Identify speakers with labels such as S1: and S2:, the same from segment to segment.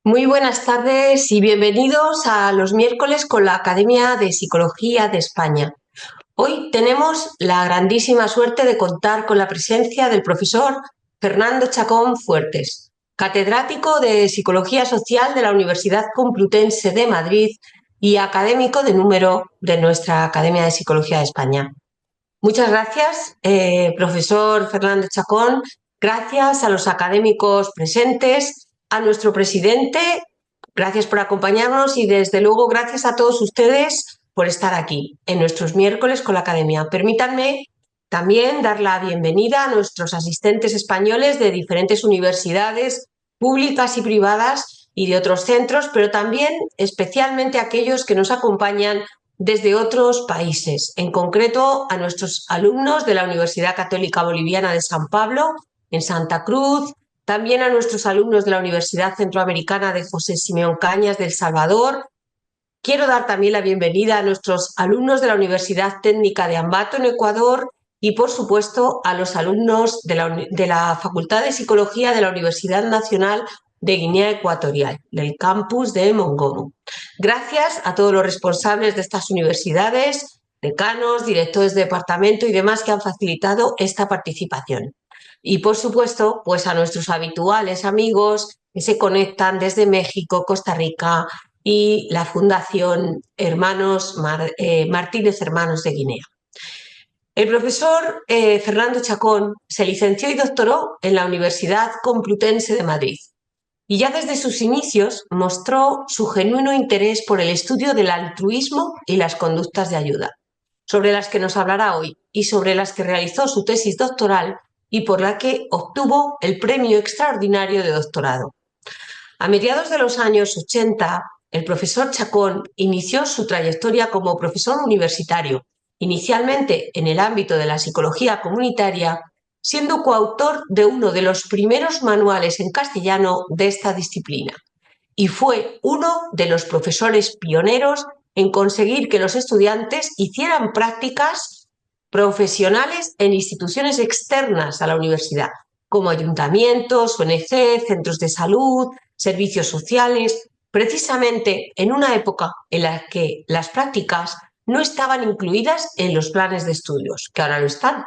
S1: Muy buenas tardes y bienvenidos a los miércoles con la Academia de Psicología de España. Hoy tenemos la grandísima suerte de contar con la presencia del profesor Fernando Chacón Fuertes, catedrático de Psicología Social de la Universidad Complutense de Madrid y académico de número de nuestra Academia de Psicología de España. Muchas gracias, profesor Fernando Chacón. Gracias a los académicos presentes, a nuestro presidente. Gracias por acompañarnos y, desde luego, gracias a todos ustedes por estar aquí en nuestros miércoles con la Academia. Permítanme también dar la bienvenida a nuestros asistentes españoles de diferentes universidades públicas y privadas y de otros centros, pero también especialmente a aquellos que nos acompañan desde otros países, en concreto a nuestros alumnos de la Universidad Católica Boliviana de San Pablo, en Santa Cruz, también a nuestros alumnos de la Universidad Centroamericana de José Simeón Cañas de El Salvador. Quiero dar también la bienvenida a nuestros alumnos de la Universidad Técnica de Ambato, en Ecuador, y, por supuesto, a los alumnos de la Facultad de Psicología de la Universidad Nacional de Guinea Ecuatorial, del campus de Mongomo. Gracias a todos los responsables de estas universidades, decanos, directores de departamento y demás que han facilitado esta participación. Y, por supuesto, pues a nuestros habituales amigos que se conectan desde México, Costa Rica y la Fundación Martínez Hermanos de Guinea. El profesor Fernando Chacón se licenció y doctoró en la Universidad Complutense de Madrid y ya desde sus inicios mostró su genuino interés por el estudio del altruismo y las conductas de ayuda, sobre las que nos hablará hoy y sobre las que realizó su tesis doctoral y por la que obtuvo el premio extraordinario de doctorado. A mediados de los años 80, el profesor Chacón inició su trayectoria como profesor universitario, inicialmente en el ámbito de la psicología comunitaria, siendo coautor de uno de los primeros manuales en castellano de esta disciplina, y fue uno de los profesores pioneros en conseguir que los estudiantes hicieran prácticas profesionales en instituciones externas a la universidad, como ayuntamientos, ONG, centros de salud, servicios sociales, precisamente en una época en la que las prácticas no estaban incluidas en los planes de estudios, que ahora lo están.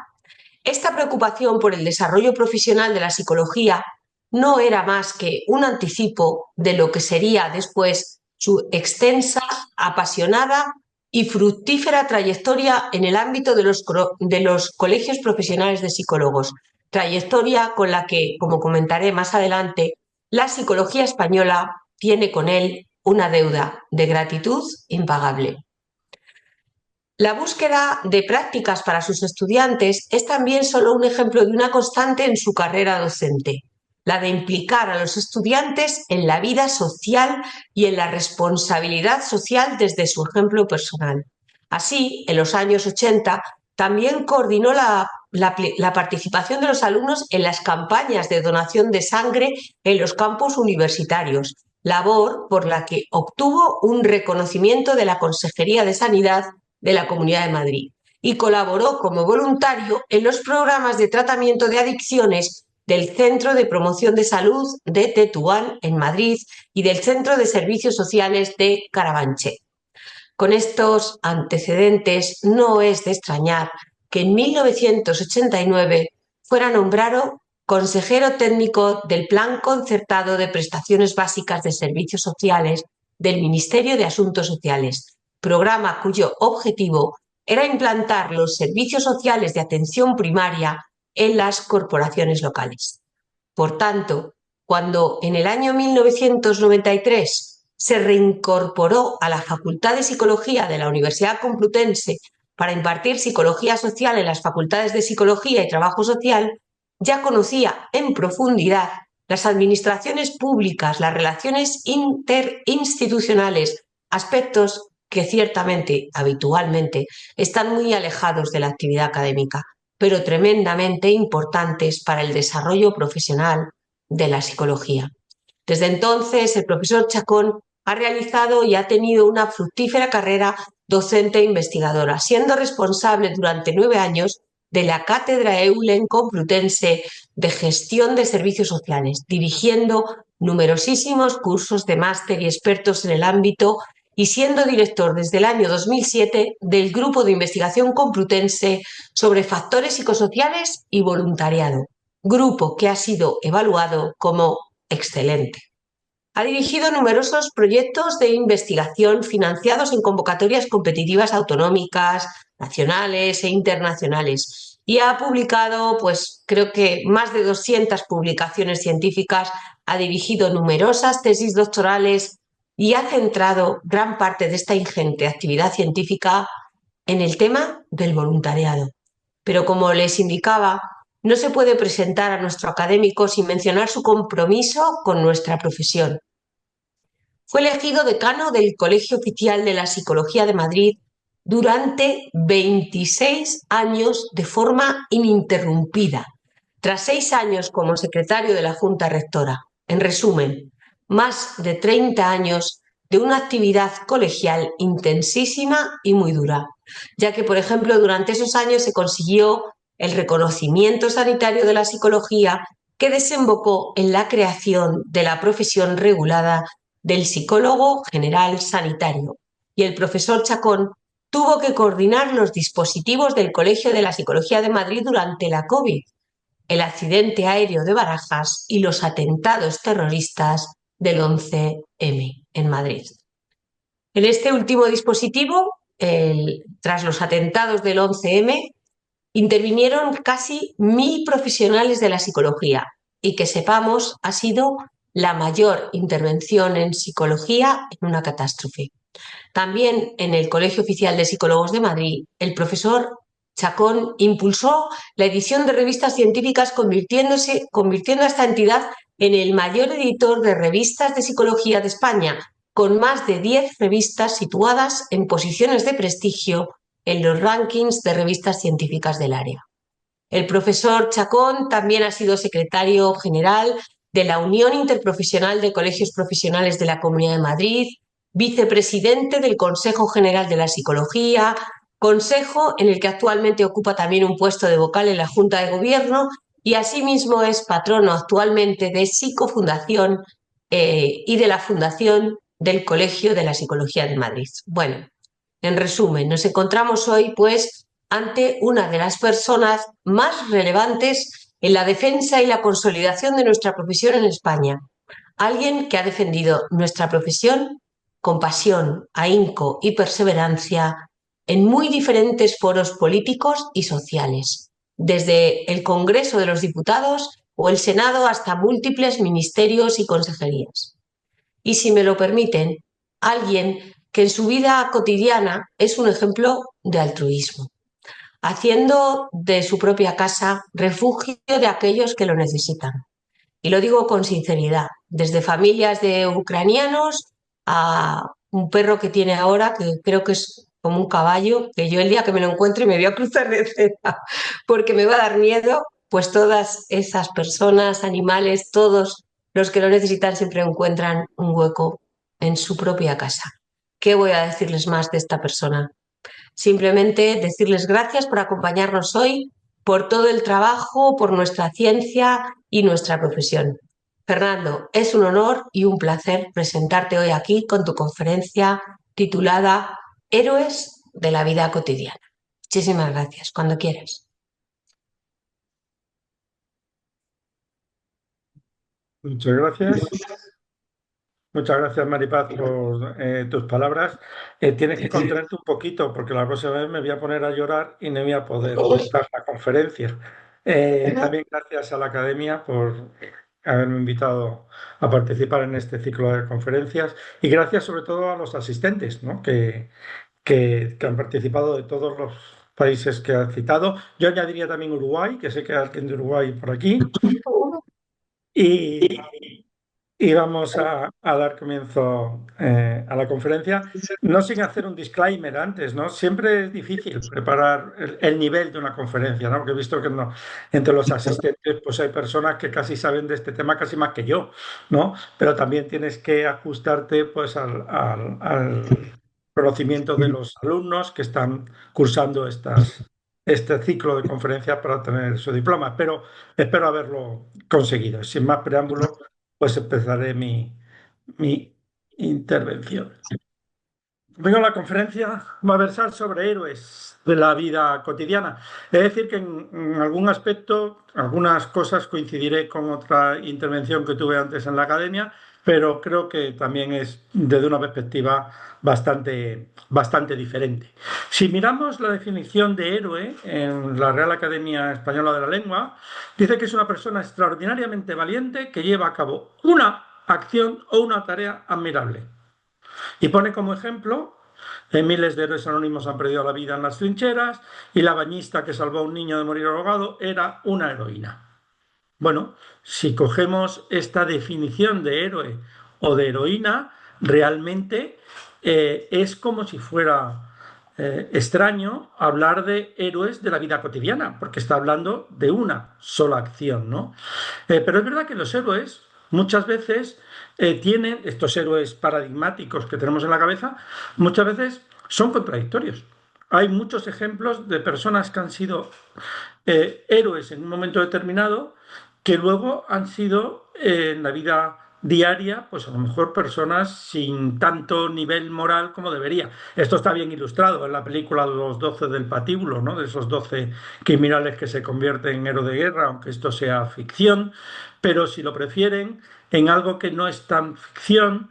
S1: Esta preocupación por el desarrollo profesional de la psicología no era más que un anticipo de lo que sería después su extensa, apasionada y fructífera trayectoria en el ámbito de los colegios profesionales de psicólogos, trayectoria con la que, como comentaré más adelante, la psicología española tiene con él una deuda de gratitud impagable. La búsqueda de prácticas para sus estudiantes es también solo un ejemplo de una constante en su carrera docente, la de implicar a los estudiantes en la vida social y en la responsabilidad social desde su ejemplo personal. Así, en los años 80, también coordinó la participación de los alumnos en las campañas de donación de sangre en los campus universitarios, labor por la que obtuvo un reconocimiento de la Consejería de Sanidad de la Comunidad de Madrid, y colaboró como voluntario en los programas de tratamiento de adicciones del Centro de Promoción de Salud de Tetuán, en Madrid, y del Centro de Servicios Sociales de Carabanchel. Con estos antecedentes, no es de extrañar que en 1989 fuera nombrado consejero técnico del Plan Concertado de Prestaciones Básicas de Servicios Sociales del Ministerio de Asuntos Sociales, programa cuyo objetivo era implantar los servicios sociales de atención primaria en las corporaciones locales. Por tanto, cuando en el año 1993 se reincorporó a la Facultad de Psicología de la Universidad Complutense para impartir psicología social en las facultades de Psicología y Trabajo Social, ya conocía en profundidad las administraciones públicas, las relaciones interinstitucionales, aspectos que ciertamente, habitualmente, están muy alejados de la actividad académica, pero tremendamente importantes para el desarrollo profesional de la psicología. Desde entonces, el profesor Chacón ha realizado y ha tenido una fructífera carrera docente e investigadora, siendo responsable durante 9 años de la Cátedra Eulen Complutense de Gestión de Servicios Sociales, dirigiendo numerosísimos cursos de máster y expertos en el ámbito y siendo director desde el año 2007 del Grupo de Investigación Complutense sobre Factores Psicosociales y Voluntariado, grupo que ha sido evaluado como excelente. Ha dirigido numerosos proyectos de investigación financiados en convocatorias competitivas autonómicas, nacionales e internacionales y ha publicado, pues creo que más de 200 publicaciones científicas, ha dirigido numerosas tesis doctorales y ha centrado gran parte de esta ingente actividad científica en el tema del voluntariado. Pero como les indicaba, no se puede presentar a nuestro académico sin mencionar su compromiso con nuestra profesión. Fue elegido decano del Colegio Oficial de la Psicología de Madrid durante 26 años de forma ininterrumpida, tras 6 años como secretario de la Junta Rectora. En resumen, más de 30 años de una actividad colegial intensísima y muy dura, ya que, por ejemplo, durante esos años se consiguió el reconocimiento sanitario de la psicología que desembocó en la creación de la profesión regulada del psicólogo general sanitario. Y el profesor Chacón tuvo que coordinar los dispositivos del Colegio de la Psicología de Madrid durante la COVID, el accidente aéreo de Barajas y los atentados terroristas del 11M en Madrid. En este último dispositivo, tras los atentados del 11M, intervinieron casi 1000 profesionales de la psicología y que sepamos ha sido la mayor intervención en psicología en una catástrofe. También en el Colegio Oficial de Psicólogos de Madrid, el profesor Chacón impulsó la edición de revistas científicas convirtiendo a esta entidad en el mayor editor de revistas de psicología de España, con más de 10 revistas situadas en posiciones de prestigio en los rankings de revistas científicas del área. El profesor Chacón también ha sido secretario general de la Unión Interprofesional de Colegios Profesionales de la Comunidad de Madrid, vicepresidente del Consejo General de la Psicología, consejo en el que actualmente ocupa también un puesto de vocal en la Junta de Gobierno y asimismo es patrono actualmente de Psicofundación y de la Fundación del Colegio de la Psicología de Madrid. Bueno, en resumen, nos encontramos hoy, pues, ante una de las personas más relevantes en la defensa y la consolidación de nuestra profesión en España. Alguien que ha defendido nuestra profesión con pasión, ahínco y perseverancia en muy diferentes foros políticos y sociales, desde el Congreso de los Diputados o el Senado hasta múltiples ministerios y consejerías. Y si me lo permiten, alguien que en su vida cotidiana es un ejemplo de altruismo, haciendo de su propia casa refugio de aquellos que lo necesitan. Y lo digo con sinceridad, desde familias de ucranianos a un perro que tiene ahora, que creo que es como un caballo, que yo el día que me lo encuentre me voy a cruzar de cera porque me va a dar miedo, pues todas esas personas, animales, todos los que lo necesitan siempre encuentran un hueco en su propia casa. ¿Qué voy a decirles más de esta persona? Simplemente decirles gracias por acompañarnos hoy, por todo el trabajo, por nuestra ciencia y nuestra profesión. Fernando, es un honor y un placer presentarte hoy aquí con tu conferencia titulada Héroes de la vida cotidiana. Muchísimas gracias, cuando quieras.
S2: Muchas gracias. Muchas gracias, Maripaz, por tus palabras. Tienes que contenerte un poquito porque la próxima vez me voy a poner a llorar y no voy a poder dar la conferencia. También gracias a la Academia por haberme invitado a participar en este ciclo de conferencias y gracias sobre todo a los asistentes, ¿no? que han participado de todos los países que han citado. Yo añadiría también Uruguay, que sé que hay alguien de Uruguay por aquí. Y, Y vamos a dar comienzo a la conferencia, no sin hacer un disclaimer antes, ¿no? Siempre es difícil preparar el nivel de una conferencia, ¿no? Porque he visto que no, entre los asistentes pues hay personas que casi saben de este tema casi más que yo, ¿no? Pero también tienes que ajustarte pues al conocimiento de los alumnos que están cursando este ciclo de conferencias para obtener su diploma. Pero espero haberlo conseguido. Sin más preámbulo. Pues empezaré mi intervención. Vengo a la conferencia, va a versar sobre héroes de la vida cotidiana. Es decir, que en algún aspecto, algunas cosas coincidiré con otra intervención que tuve antes en la academia, pero creo que también es desde una perspectiva bastante diferente. Si miramos la definición de héroe en la Real Academia Española de la Lengua, dice que es una persona extraordinariamente valiente que lleva a cabo una acción o una tarea admirable. Y pone como ejemplo, miles de héroes anónimos han perdido la vida en las trincheras y la bañista que salvó a un niño de morir ahogado era una heroína. Bueno, si cogemos esta definición de héroe o de heroína, realmente es como si fuera extraño hablar de héroes de la vida cotidiana, porque está hablando de una sola acción, ¿no? Pero es verdad que los héroes muchas veces tienen, estos héroes paradigmáticos que tenemos en la cabeza, muchas veces son contradictorios. Hay muchos ejemplos de personas que han sido héroes en un momento determinado que luego han sido en la vida diaria, pues a lo mejor personas sin tanto nivel moral como debería. Esto está bien ilustrado en la película Los 12 del Patíbulo, ¿no? De esos 12 criminales que se convierten en héroes de guerra, aunque esto sea ficción, pero si lo prefieren, en algo que no es tan ficción,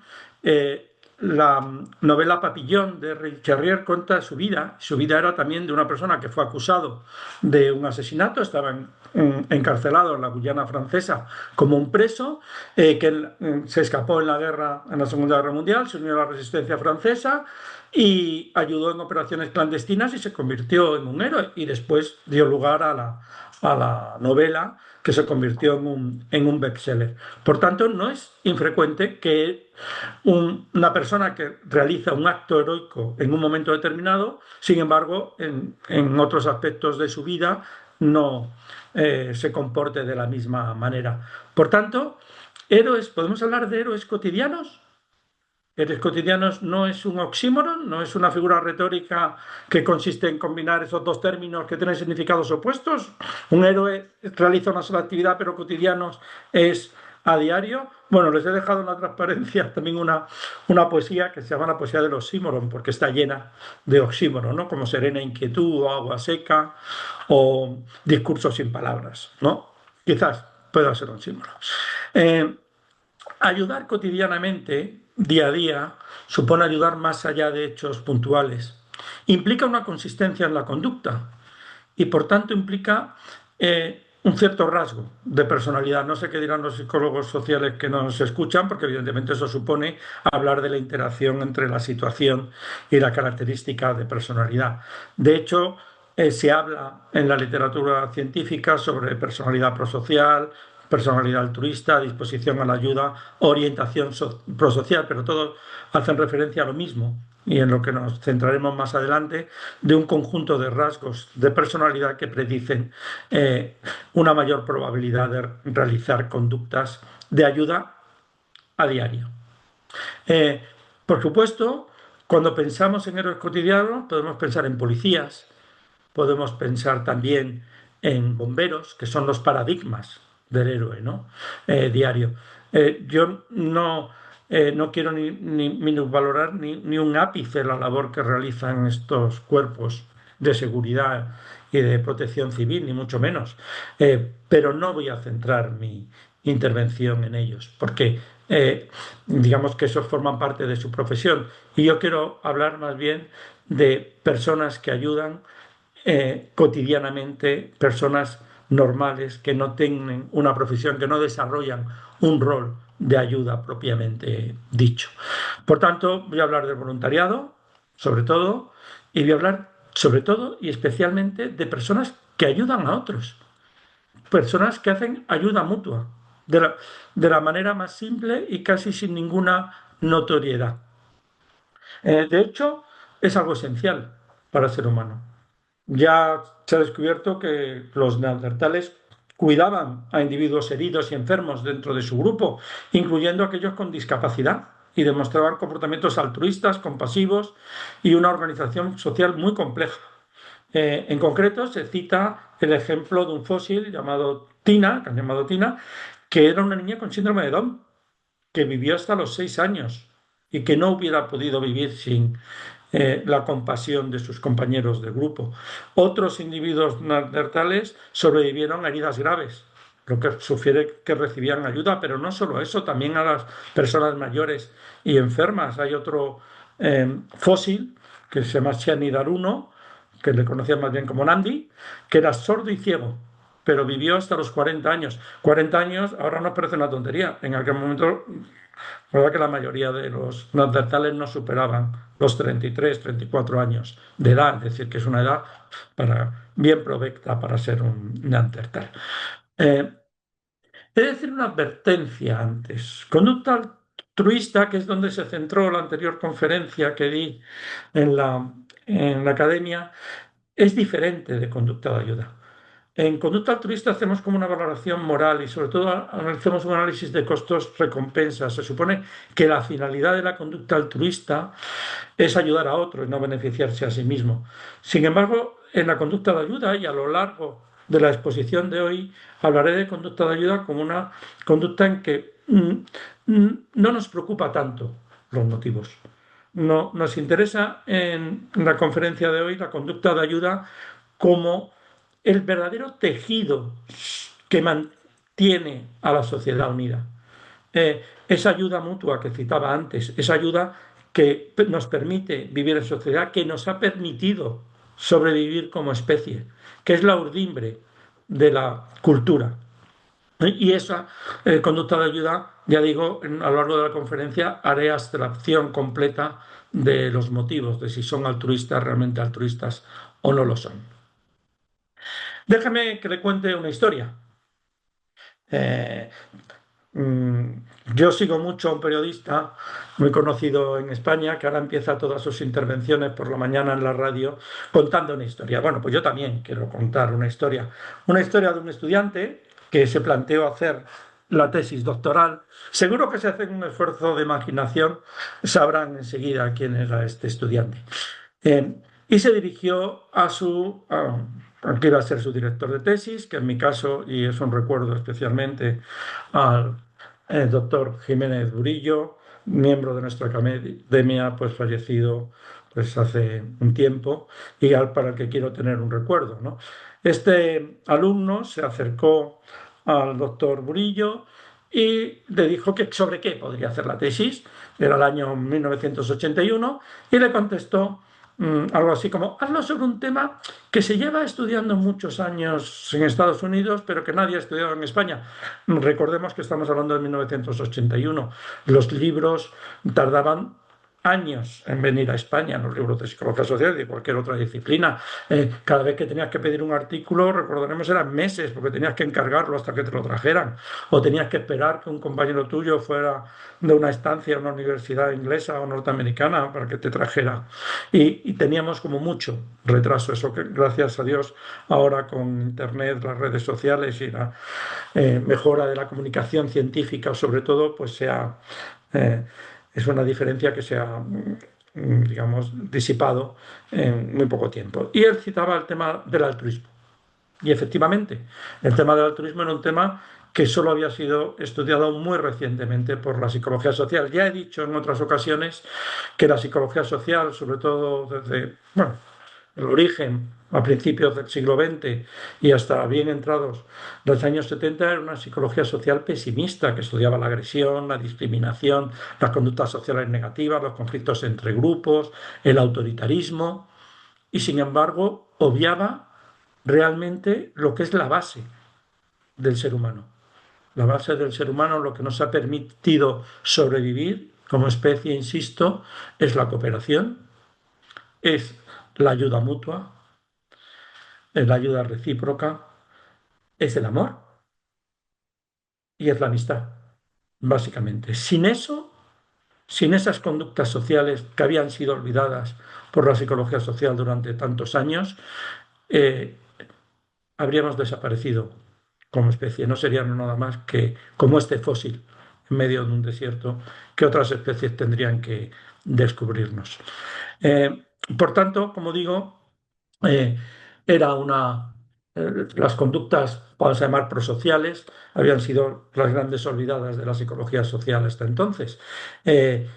S2: la novela Papillón de Ray Charrier cuenta su vida. Su vida era también de una persona que fue acusado de un asesinato, estaba encarcelado en la Guyana francesa como un preso, que se escapó en la guerra, en la Segunda Guerra Mundial, se unió a la resistencia francesa y ayudó en operaciones clandestinas y se convirtió en un héroe y después dio lugar a la novela que se convirtió en un bestseller. Por tanto, no es infrecuente que una persona que realiza un acto heroico en un momento determinado, sin embargo, en otros aspectos de su vida no se comporte de la misma manera. Por tanto, héroes, ¿podemos hablar de héroes cotidianos? Héroes cotidianos no es un oxímoron, no es una figura retórica que consiste en combinar esos dos términos que tienen significados opuestos. Un héroe realiza una sola actividad, pero cotidianos es a diario. Bueno, les he dejado en la transparencia también una poesía que se llama la poesía del oxímoron, porque está llena de oxímoron, ¿no? Como serena inquietud o agua seca o discursos sin palabras, ¿no? Quizás pueda ser oxímoron. Eh, Ayudar cotidianamente, día a día, supone ayudar más allá de hechos puntuales. Implica una consistencia en la conducta y por tanto implica un cierto rasgo de personalidad. No sé qué dirán los psicólogos sociales que nos escuchan, porque evidentemente eso supone hablar de la interacción entre la situación y la característica de personalidad. De hecho, se habla en la literatura científica sobre personalidad prosocial, personalidad altruista, disposición a la ayuda, orientación prosocial, pero todos hacen referencia a lo mismo y en lo que nos centraremos más adelante, de un conjunto de rasgos de personalidad que predicen una mayor probabilidad de realizar conductas de ayuda a diario. Eh, por supuesto, cuando pensamos en héroes cotidianos, podemos pensar en policías, podemos pensar también en bomberos, que son los paradigmas del héroe, ¿no? Diario. Yo no quiero ni minusvalorar ni un ápice la labor que realizan estos cuerpos de seguridad y de protección civil, ni mucho menos. Pero no voy a centrar mi intervención en ellos, porque digamos que esos forman parte de su profesión. Y yo quiero hablar más bien de personas que ayudan cotidianamente, personas normales que no tienen una profesión, que no desarrollan un rol de ayuda propiamente dicho. Por tanto, voy a hablar del voluntariado, sobre todo, y voy a hablar sobre todo y especialmente de personas que ayudan a otros, personas que hacen ayuda mutua, de la manera más simple y casi sin ninguna notoriedad. De hecho, es algo esencial para el ser humano. Ya se ha descubierto que los neandertales cuidaban a individuos heridos y enfermos dentro de su grupo, incluyendo aquellos con discapacidad, y demostraban comportamientos altruistas, compasivos y una organización social muy compleja. En concreto, se cita el ejemplo de un fósil llamado Tina, que han llamado Tina, que era una niña con síndrome de Down. que vivió hasta los 6 años y que no hubiera podido vivir sin la compasión de sus compañeros de grupo. Otros individuos neandertales sobrevivieron a heridas graves, lo que sugiere que recibían ayuda, pero no solo eso, también a las personas mayores y enfermas. Hay otro fósil que se llama Shanidaruno, que le conocían más bien como Nandi, que era sordo y ciego, pero vivió hasta los 40 años. 40 años ahora nos parece una tontería. En aquel momento, la verdad que la mayoría de los neandertales no superaban los 33, 34 años de edad, es decir, que es una edad bien provecta para ser un neandertal. Eh, He de decir una advertencia antes. Conducta altruista, que es donde se centró la anterior conferencia que di en la academia, es diferente de conducta de ayuda. En conducta altruista hacemos como una valoración moral y sobre todo hacemos un análisis de costos-recompensas. Se supone que la finalidad de la conducta altruista es ayudar a otros y no beneficiarse a sí mismo. Sin embargo, en la conducta de ayuda y a lo largo de la exposición de hoy hablaré de conducta de ayuda como una conducta en que no nos preocupa tanto los motivos. No, nos interesa en la conferencia de hoy la conducta de ayuda como el verdadero tejido que mantiene a la sociedad unida. Esa ayuda mutua que citaba antes, esa ayuda que nos permite vivir en sociedad, que nos ha permitido sobrevivir como especie, que es la urdimbre de la cultura. Y esa conducta de ayuda, ya digo, a lo largo de la conferencia haré abstracción completa de los motivos, de si son altruistas, realmente altruistas o no lo son. Déjame que le cuente una historia. Eh, mm, yo sigo mucho a un periodista muy conocido en España que ahora empieza todas sus intervenciones por la mañana en la radio contando una historia. Bueno, pues yo también quiero contar una historia. Una historia de un estudiante que se planteó hacer la tesis doctoral. Seguro que si hacen un esfuerzo de imaginación sabrán enseguida quién era este estudiante. Y se dirigió al que iba a ser su director de tesis, que en mi caso, y es un recuerdo especialmente, al doctor Jiménez Burillo, miembro de nuestra academia, pues fallecido pues hace un tiempo, y para el que quiero tener un recuerdo, ¿no? Este alumno se acercó al doctor Burillo y le dijo que sobre qué podría hacer la tesis. Era el año 1981 y le contestó algo así como, hazlo sobre un tema que se lleva estudiando muchos años en Estados Unidos, pero que nadie ha estudiado en España. Recordemos que estamos hablando de 1981. Los libros tardaban años en venir a España, los libros de psicología social y de cualquier otra disciplina. Cada vez que tenías que pedir un artículo, recordaremos, eran meses, porque tenías que encargarlo hasta que te lo trajeran, o tenías que esperar que un compañero tuyo fuera de una estancia a una universidad inglesa o norteamericana para que te trajera. Y teníamos como mucho retraso, eso que gracias a Dios ahora con Internet, las redes sociales y la mejora de la comunicación científica, sobre todo, pues eh, es una diferencia que se ha, digamos, disipado en muy poco tiempo. Y él citaba el tema del altruismo. Y efectivamente, el tema del altruismo era un tema que solo había sido estudiado muy recientemente por la psicología social. Ya he dicho en otras ocasiones que la psicología social, sobre todo desde, bueno, el origen a principios del siglo XX y hasta bien entrados los años 70, era una psicología social pesimista que estudiaba la agresión, la discriminación, las conductas sociales negativas, los conflictos entre grupos, el autoritarismo y sin embargo obviaba realmente lo que es la base del ser humano. La base del ser humano, lo que nos ha permitido sobrevivir como especie, insisto, es la cooperación, es la ayuda mutua, es la ayuda recíproca, es el amor y es la amistad, básicamente. Sin eso, sin esas conductas sociales que habían sido olvidadas por la psicología social durante tantos años, eh, habríamos desaparecido como especie. No serían nada más que como este fósil en medio de un desierto que otras especies tendrían que descubrirnos. Por tanto, como digo, eh, era una las conductas, vamos a llamar prosociales, habían sido las grandes olvidadas de la psicología social hasta entonces. Eh,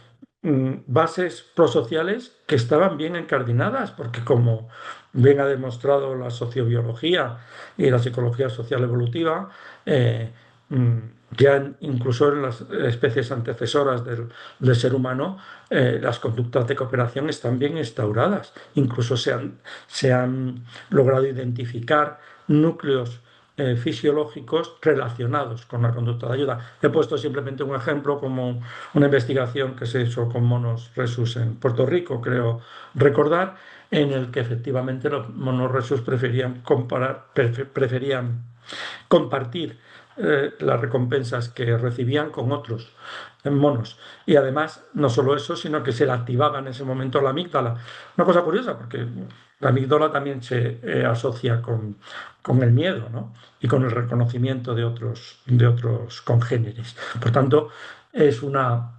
S2: Bases prosociales que estaban bien encardinadas, porque como bien ha demostrado la sociobiología y la psicología social evolutiva, eh, mm, incluso en las especies antecesoras del ser humano, las conductas de cooperación están bien instauradas. Incluso se han logrado identificar núcleos fisiológicos relacionados con la conducta de ayuda. He puesto simplemente un ejemplo como una investigación que se hizo con monos rhesus en Puerto Rico, creo recordar, en el que efectivamente los monos rhesus preferían compartir las recompensas que recibían con otros monos. Y además, no solo eso, sino que se le activaba en ese momento la amígdala. Una cosa curiosa, porque la amígdala también se asocia con el miedo, ¿no? Y con el reconocimiento de otros congéneres. Por tanto, es una...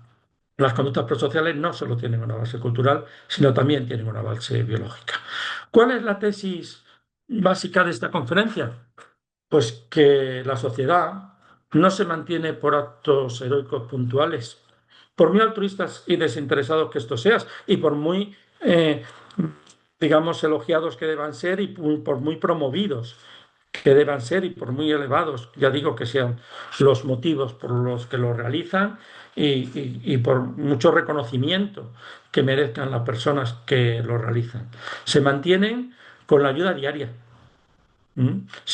S2: Las conductas prosociales no solo tienen una base cultural, sino también tienen una base biológica. ¿Cuál es la tesis básica de esta conferencia? Pues que la sociedad no se mantiene por actos heroicos puntuales, por muy altruistas y desinteresados que esto seas, y por muy, digamos, elogiados que deban ser y por muy promovidos que deban ser y por muy elevados, ya digo que sean los motivos por los que lo realizan y por mucho reconocimiento que merezcan las personas que lo realizan. Se mantienen con la ayuda diaria.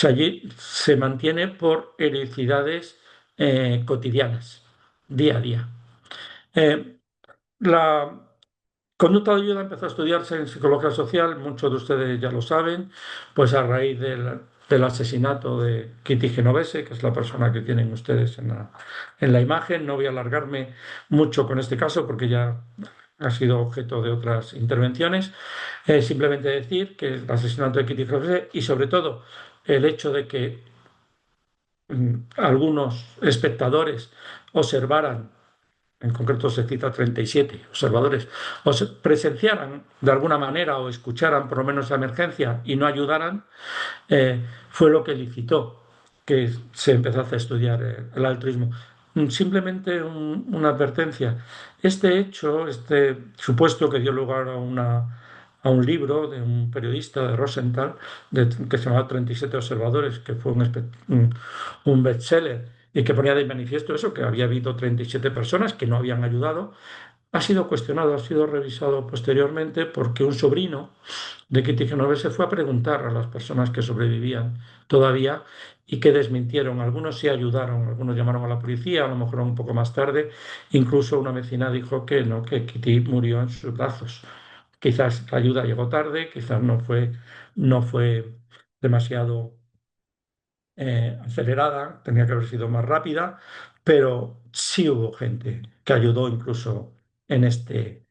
S2: Allí se mantiene por heroicidades cotidianas, día a día. Eh, la conducta de ayuda empezó a estudiarse en psicología social, muchos de ustedes ya lo saben, pues a raíz del asesinato de Kitty Genovese, que es la persona que tienen ustedes en la imagen. No voy a alargarme mucho con este caso porque ya ha sido objeto de otras intervenciones. Simplemente decir que el asesinato de Kitty Genovese y sobre todo el hecho de que algunos espectadores observaran, en concreto se cita 37 observadores, presenciaran de alguna manera o escucharan por lo menos la emergencia y no ayudaran, fue lo que licitó que se empezase a estudiar el altruismo. Simplemente una advertencia. Este hecho, este supuesto que dio lugar a un libro de un periodista de Rosenthal, que se llamaba 37 observadores, que fue un bestseller y que ponía de manifiesto eso, que había habido 37 personas que no habían ayudado, ha sido cuestionado, ha sido revisado posteriormente porque un sobrino de Kitty Genovese se fue a preguntar a las personas que sobrevivían todavía y que desmintieron. Algunos sí ayudaron, algunos llamaron a la policía, a lo mejor un poco más tarde. Incluso una vecina dijo que no, que Kitty murió en sus brazos. Quizás la ayuda llegó tarde, quizás no fue demasiado acelerada, tenía que haber sido más rápida, pero sí hubo gente que ayudó incluso en este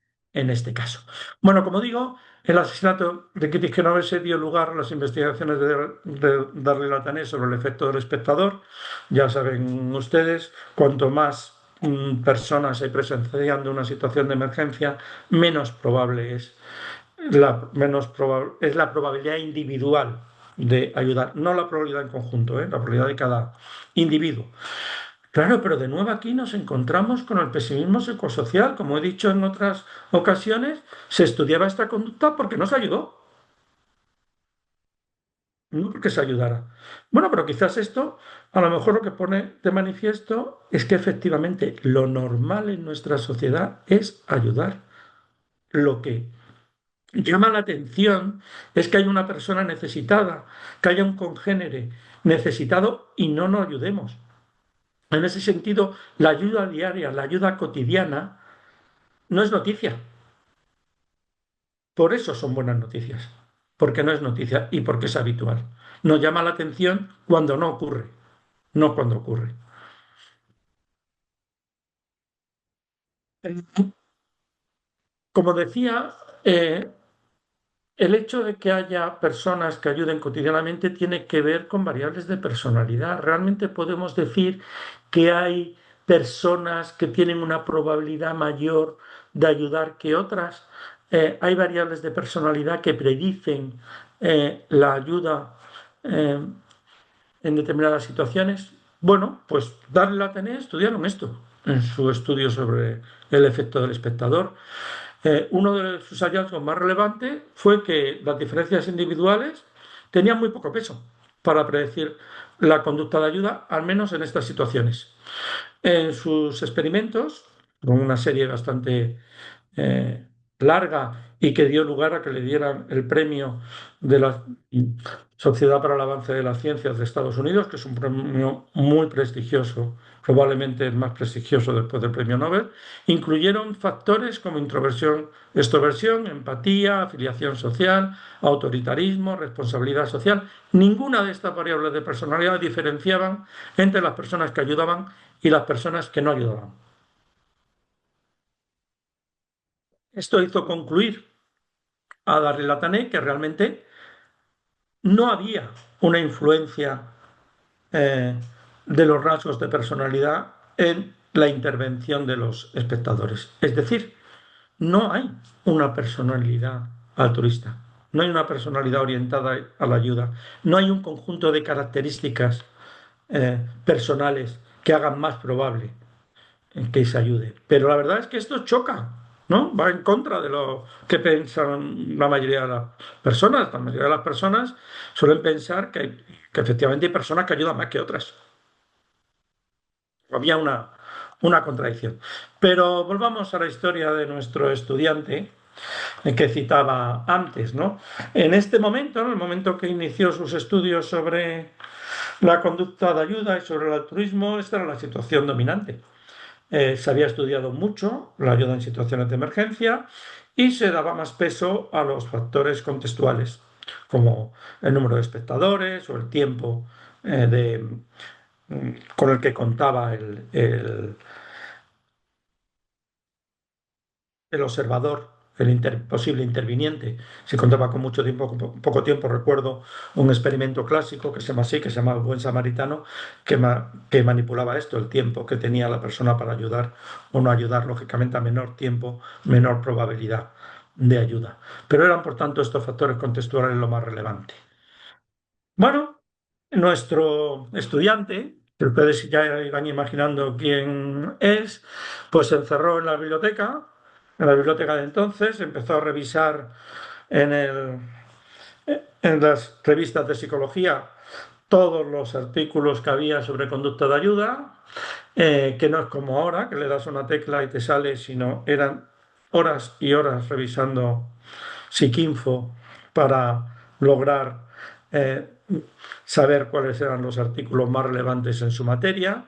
S2: caso. Bueno, como digo, el asesinato de Kitty Genovese dio lugar a las investigaciones de Darrell Latanés sobre el efecto del espectador. Ya saben ustedes, cuanto más personas hay presenciando una situación de emergencia, menos probable es la probabilidad individual de ayudar, no la probabilidad en conjunto, la probabilidad de cada individuo. Claro, pero de nuevo aquí nos encontramos con el pesimismo psicosocial. Como he dicho en otras ocasiones, se estudiaba esta conducta porque no se ayudó, no porque se ayudara. Bueno, pero quizás esto a lo mejor lo que pone de manifiesto es que efectivamente lo normal en nuestra sociedad es ayudar. Lo que llama la atención es que hay una persona necesitada, que haya un congénere necesitado y no nos ayudemos. En ese sentido, la ayuda diaria, la ayuda cotidiana, no es noticia. Por eso son buenas noticias, porque no es noticia y porque es habitual. Nos llama la atención cuando no ocurre, no cuando ocurre. Como decía, el hecho de que haya personas que ayuden cotidianamente tiene que ver con variables de personalidad. Realmente podemos decir que hay personas que tienen una probabilidad mayor de ayudar que otras. Hay variables de personalidad que predicen la ayuda eh, en determinadas situaciones. Bueno, pues Darle la Atenea estudiaron esto en su estudio sobre el efecto del espectador. Uno de sus hallazgos más relevantes fue que las diferencias individuales tenían muy poco peso para predecir la conducta de ayuda, al menos en estas situaciones. En sus experimentos, con una serie bastante eh, larga y que dio lugar a que le dieran el premio de la Sociedad para el Avance de las Ciencias de Estados Unidos, que es un premio muy prestigioso, probablemente el más prestigioso después del premio Nobel, incluyeron factores como introversión, extroversión, empatía, afiliación social, autoritarismo, responsabilidad social. Ninguna de estas variables de personalidad diferenciaban entre las personas que ayudaban y las personas que no ayudaban. Esto hizo concluir a Darry Latané que realmente no había una influencia eh, de los rasgos de personalidad en la intervención de los espectadores. Es decir, no hay una personalidad altruista, no hay una personalidad orientada a la ayuda, no hay un conjunto de características personales que hagan más probable que se ayude. Pero la verdad es que esto choca, ¿no? Va en contra de lo que piensan la mayoría de las personas. La mayoría de las personas suelen pensar que efectivamente hay personas que ayudan más que otras. Había una contradicción. Pero volvamos a la historia de nuestro estudiante que citaba antes, ¿no? En este momento, en el momento que inició sus estudios sobre la conducta de ayuda y sobre el altruismo, esta era la situación dominante. Se había estudiado mucho la ayuda en situaciones de emergencia y se daba más peso a los factores contextuales, como el número de espectadores o el tiempo con el que contaba el observador, posible interviniente. Si contaba con mucho tiempo, con poco tiempo, recuerdo un experimento clásico que se llama así, que se llama el buen samaritano, que manipulaba esto, el tiempo que tenía la persona para ayudar o no ayudar, lógicamente a menor tiempo, menor probabilidad de ayuda. Pero eran, por tanto, estos factores contextuales lo más relevante. Bueno, nuestro estudiante, que ustedes ya irán imaginando quién es, pues se encerró en la biblioteca de entonces, empezó a revisar en en las revistas de psicología todos los artículos que había sobre conducta de ayuda, que no es como ahora, que le das una tecla y te sale, sino eran horas y horas revisando Psiquinfo para lograr eh, saber cuáles eran los artículos más relevantes en su materia.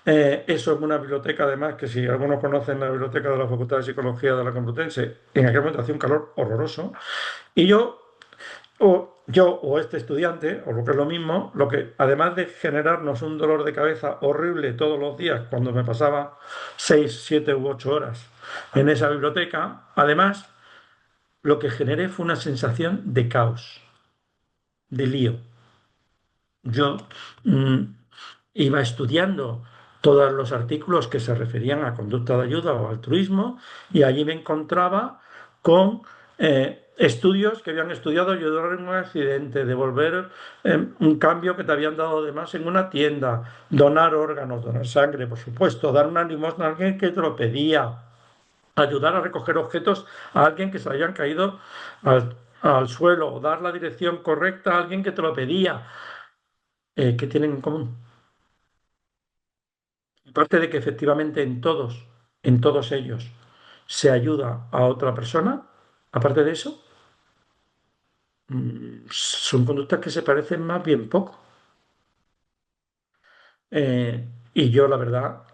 S2: Eso en una biblioteca, además, que si algunos conocen la biblioteca de la Facultad de Psicología de la Complutense, en aquel momento hacía un calor horroroso. Y yo o este estudiante, o lo que es lo mismo, lo que además de generarnos un dolor de cabeza horrible todos los días, cuando me pasaba 6, 7 u 8 horas en esa biblioteca, además lo que generé fue una sensación de caos, de lío. Yo mm, iba estudiando todos los artículos que se referían a conducta de ayuda o altruismo y allí me encontraba con estudios que habían estudiado ayudar en un accidente, devolver un cambio que te habían dado además en una tienda, donar órganos, donar sangre, por supuesto, dar una limosna a alguien que te lo pedía, ayudar a recoger objetos a alguien que se hayan caído al suelo o dar la dirección correcta a alguien que te lo pedía. ¿Qué tienen en común? Aparte de que efectivamente en todos ellos, se ayuda a otra persona, aparte de eso, son conductas que se parecen más bien poco. Y yo, la verdad,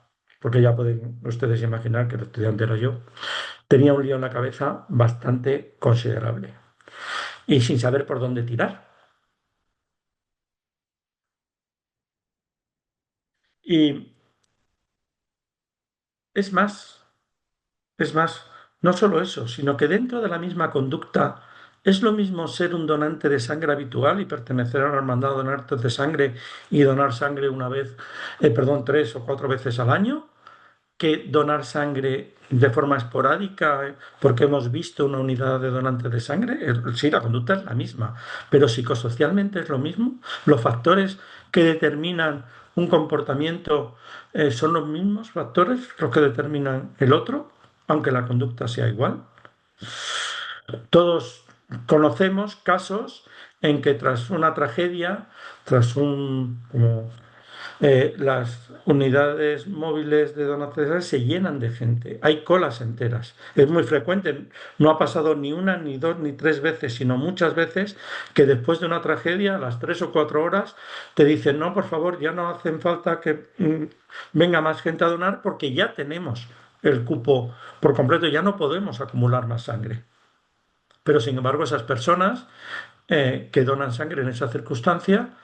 S2: porque ya pueden ustedes imaginar que el estudiante era yo, tenía un lío en la cabeza bastante considerable y sin saber por dónde tirar. Y es más, es más, no solo eso, sino que dentro de la misma conducta es lo mismo ser un donante de sangre habitual y pertenecer a una hermandad de donantes de sangre y donar sangre una vez, perdón, 3 o 4 veces al año, que donar sangre de forma esporádica, porque hemos visto una unidad de donantes de sangre. Sí, la conducta es la misma, pero psicosocialmente es lo mismo. Los factores que determinan un comportamiento son los mismos factores los que determinan el otro, aunque la conducta sea igual. Todos conocemos casos en que tras una tragedia, tras las unidades móviles de donaciones se llenan de gente, hay colas enteras. Es muy frecuente, no ha pasado ni una, ni dos, ni tres veces, sino muchas veces que después de una tragedia, a las 3 o 4 horas, te dicen, no, por favor, ya no hacen falta que venga más gente a donar porque ya tenemos el cupo por completo, ya no podemos acumular más sangre. Pero sin embargo, esas personas que donan sangre en esa circunstancia,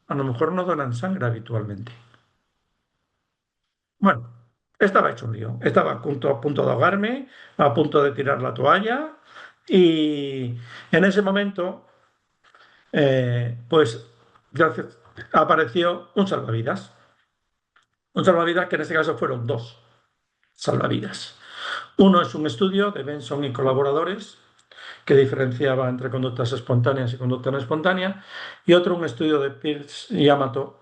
S2: a lo mejor no donan sangre habitualmente. Bueno, estaba hecho un lío. Estaba a punto de ahogarme, a punto de tirar la toalla y en ese momento, pues gracias, apareció un salvavidas. Un salvavidas que en este caso fueron dos salvavidas. Uno es un estudio de Benson y colaboradores que diferenciaba entre conductas espontáneas y conducta no espontánea, y otro un estudio de Pierce y Amato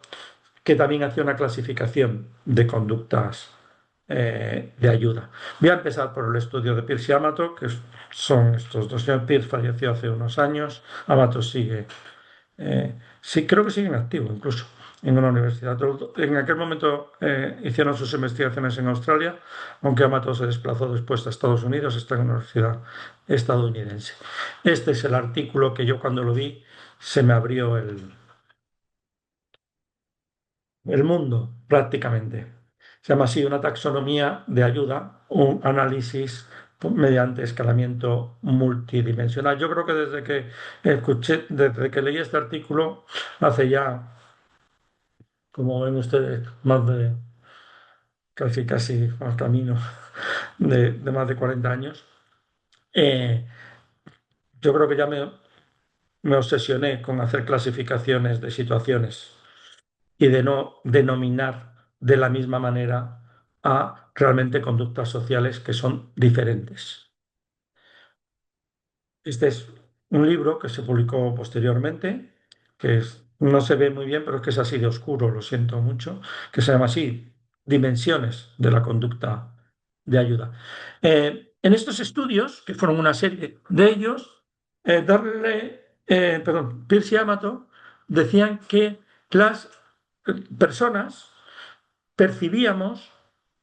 S2: que también hacía una clasificación de conductas de ayuda. Voy a empezar por el estudio de Pierce y Amato, que son estos dos. Pierce falleció hace unos años, Amato sigue, sí, creo que sigue en activo incluso en una universidad. En aquel momento hicieron sus investigaciones en Australia, aunque Amato se desplazó después a Estados Unidos, está en una universidad estadounidense. Este es el artículo que yo cuando lo vi se me abrió el mundo prácticamente. Se llama así una taxonomía de ayuda, un análisis mediante escalamiento multidimensional. Yo creo que desde que leí este artículo, hace ya, como ven ustedes, casi más camino de más de 40 años, eh, yo creo que ya me obsesioné con hacer clasificaciones de situaciones y de no denominar de la misma manera a realmente conductas sociales que son diferentes. Este es un libro que se publicó posteriormente, no se ve muy bien, pero es que es así de oscuro, lo siento mucho, que se llama así, Dimensiones de la conducta de ayuda. En estos estudios, que fueron una serie de ellos, Pierce y Amato decían que las personas percibíamos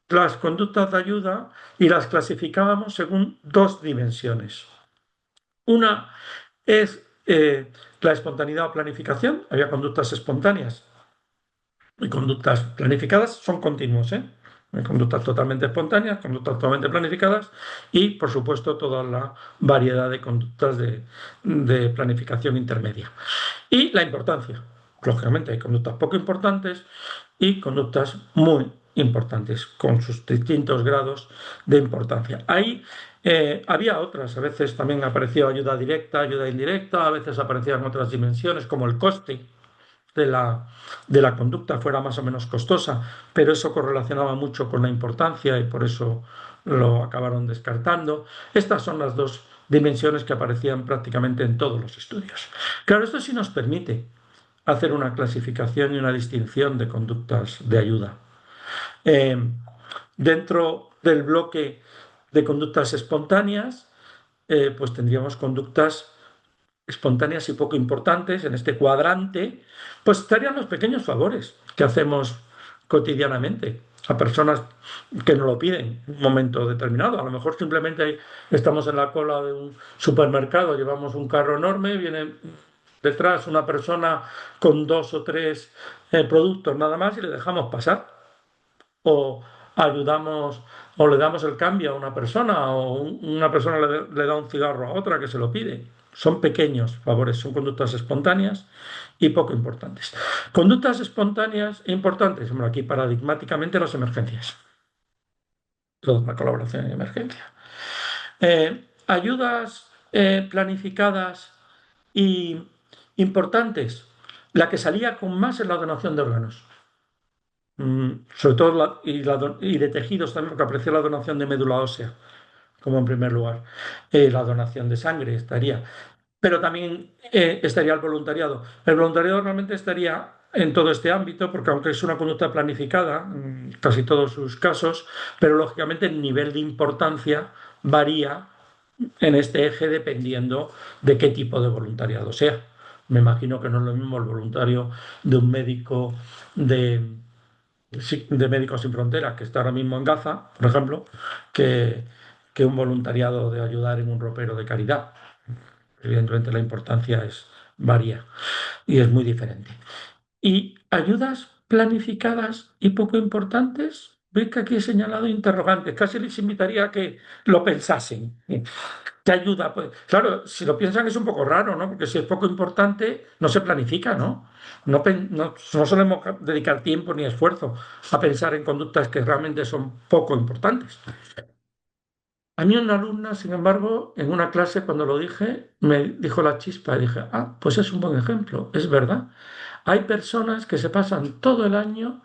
S2: las conductas de ayuda y las clasificábamos según dos dimensiones. Una es la espontaneidad o planificación. Había conductas espontáneas y conductas planificadas, son continuos, ¿eh? Hay conductas totalmente espontáneas, conductas totalmente planificadas y, por supuesto, toda la variedad de conductas de planificación intermedia. Y la importancia. Lógicamente, hay conductas poco importantes y conductas muy importantes, con sus distintos grados de importancia. Ahí había otras, a veces también aparecía ayuda directa, ayuda indirecta, a veces aparecían otras dimensiones, como el coste de la conducta fuera más o menos costosa, pero eso correlacionaba mucho con la importancia y por eso lo acabaron descartando. Estas son las dos dimensiones que aparecían prácticamente en todos los estudios. Claro, esto sí nos permite hacer una clasificación y una distinción de conductas de ayuda. Dentro del bloque de conductas espontáneas, pues tendríamos conductas espontáneas y poco importantes. En este cuadrante, pues estarían los pequeños favores que hacemos cotidianamente a personas que nos lo piden en un momento determinado. A lo mejor simplemente estamos en la cola de un supermercado, llevamos un carro enorme, viene detrás una persona con 2 o 3 productos nada más y le dejamos pasar. O ayudamos o le damos el cambio a una persona o una persona le da un cigarro a otra que se lo pide. Son pequeños favores, son conductas espontáneas y poco importantes. Conductas espontáneas e importantes, bueno, aquí paradigmáticamente las emergencias. Toda la colaboración en emergencia. Ayudas planificadas y importantes. La que salía con más es la donación de órganos. sobre todo y de tejidos también, porque aprecio la donación de médula ósea, como en primer lugar. La donación de sangre estaría. Pero también estaría el voluntariado. El voluntariado realmente estaría en todo este ámbito, porque aunque es una conducta planificada, casi todos sus casos, pero lógicamente el nivel de importancia varía en este eje dependiendo de qué tipo de voluntariado sea. Me imagino que no es lo mismo el voluntario de un médico de, de Médicos Sin Fronteras que está ahora mismo en Gaza, por ejemplo, que, que un voluntariado de ayudar en un ropero de caridad. Evidentemente la importancia varía y es muy diferente. ¿Y ayudas planificadas y poco importantes? Veis que aquí he señalado interrogantes. Casi les invitaría a que lo pensasen. ¿Qué ayuda? Pues, claro, si lo piensan es un poco raro, ¿no? Porque si es poco importante, no se planifica, ¿no? No solemos dedicar tiempo ni esfuerzo a pensar en conductas que realmente son poco importantes. A mí una alumna, sin embargo, en una clase cuando lo dije, me dijo la chispa y dije, ah, pues es un buen ejemplo, es verdad. Hay personas que se pasan todo el año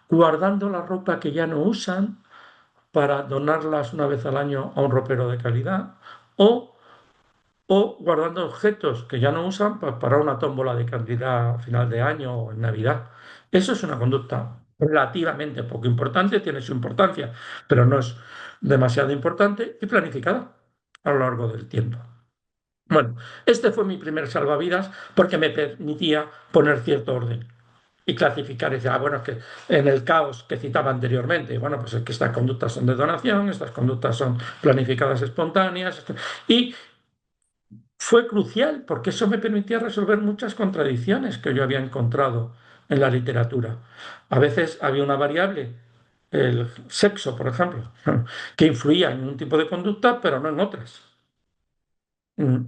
S2: guardando la ropa que ya no usan para donarlas una vez al año a un ropero de calidad o, o guardando objetos que ya no usan para una tómbola de cantidad a final de año o en Navidad. Eso es una conducta relativamente poco importante, tiene su importancia, pero no es demasiado importante y planificada a lo largo del tiempo. Bueno, este fue mi primer salvavidas porque me permitía poner cierto orden y clasificar y decir, ah, bueno, es que en el caos que citaba anteriormente, bueno, pues es que estas conductas son de donación, estas conductas son planificadas espontáneas, y fue crucial porque eso me permitía resolver muchas contradicciones que yo había encontrado en la literatura. A veces había una variable, el sexo, por ejemplo, que influía en un tipo de conducta, pero no en otras.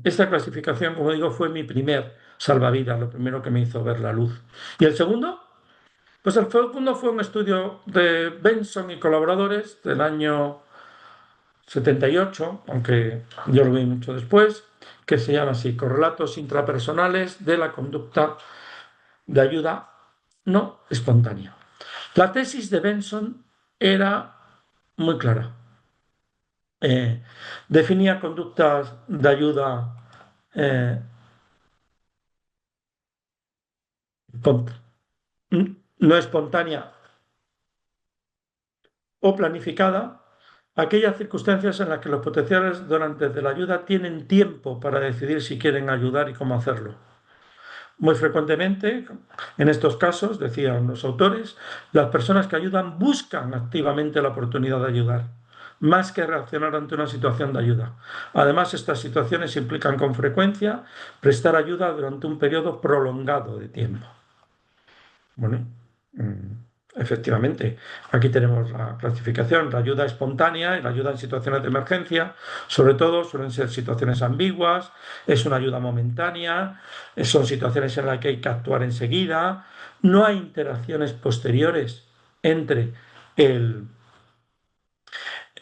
S2: Esta clasificación, como digo, fue mi primer salvavidas, lo primero que me hizo ver la luz. ¿Y el segundo? Pues el segundo fue un estudio de Benson y colaboradores del año 78, aunque yo lo vi mucho después, que se llama así, Correlatos intrapersonales de la conducta de ayuda no espontánea. La tesis de Benson era muy clara. Eh, Definía conductas de ayuda eh, no espontánea o planificada, aquellas circunstancias en las que los potenciales donantes de la ayuda tienen tiempo para decidir si quieren ayudar y cómo hacerlo. Muy frecuentemente, en estos casos, decían los autores, las personas que ayudan buscan activamente la oportunidad de ayudar, más que reaccionar ante una situación de ayuda. Además, estas situaciones implican con frecuencia prestar ayuda durante un periodo prolongado de tiempo. Bueno, efectivamente, aquí tenemos la clasificación, la ayuda espontánea y la ayuda en situaciones de emergencia, sobre todo suelen ser situaciones ambiguas, es una ayuda momentánea, son situaciones en las que hay que actuar enseguida, no hay interacciones posteriores entre el,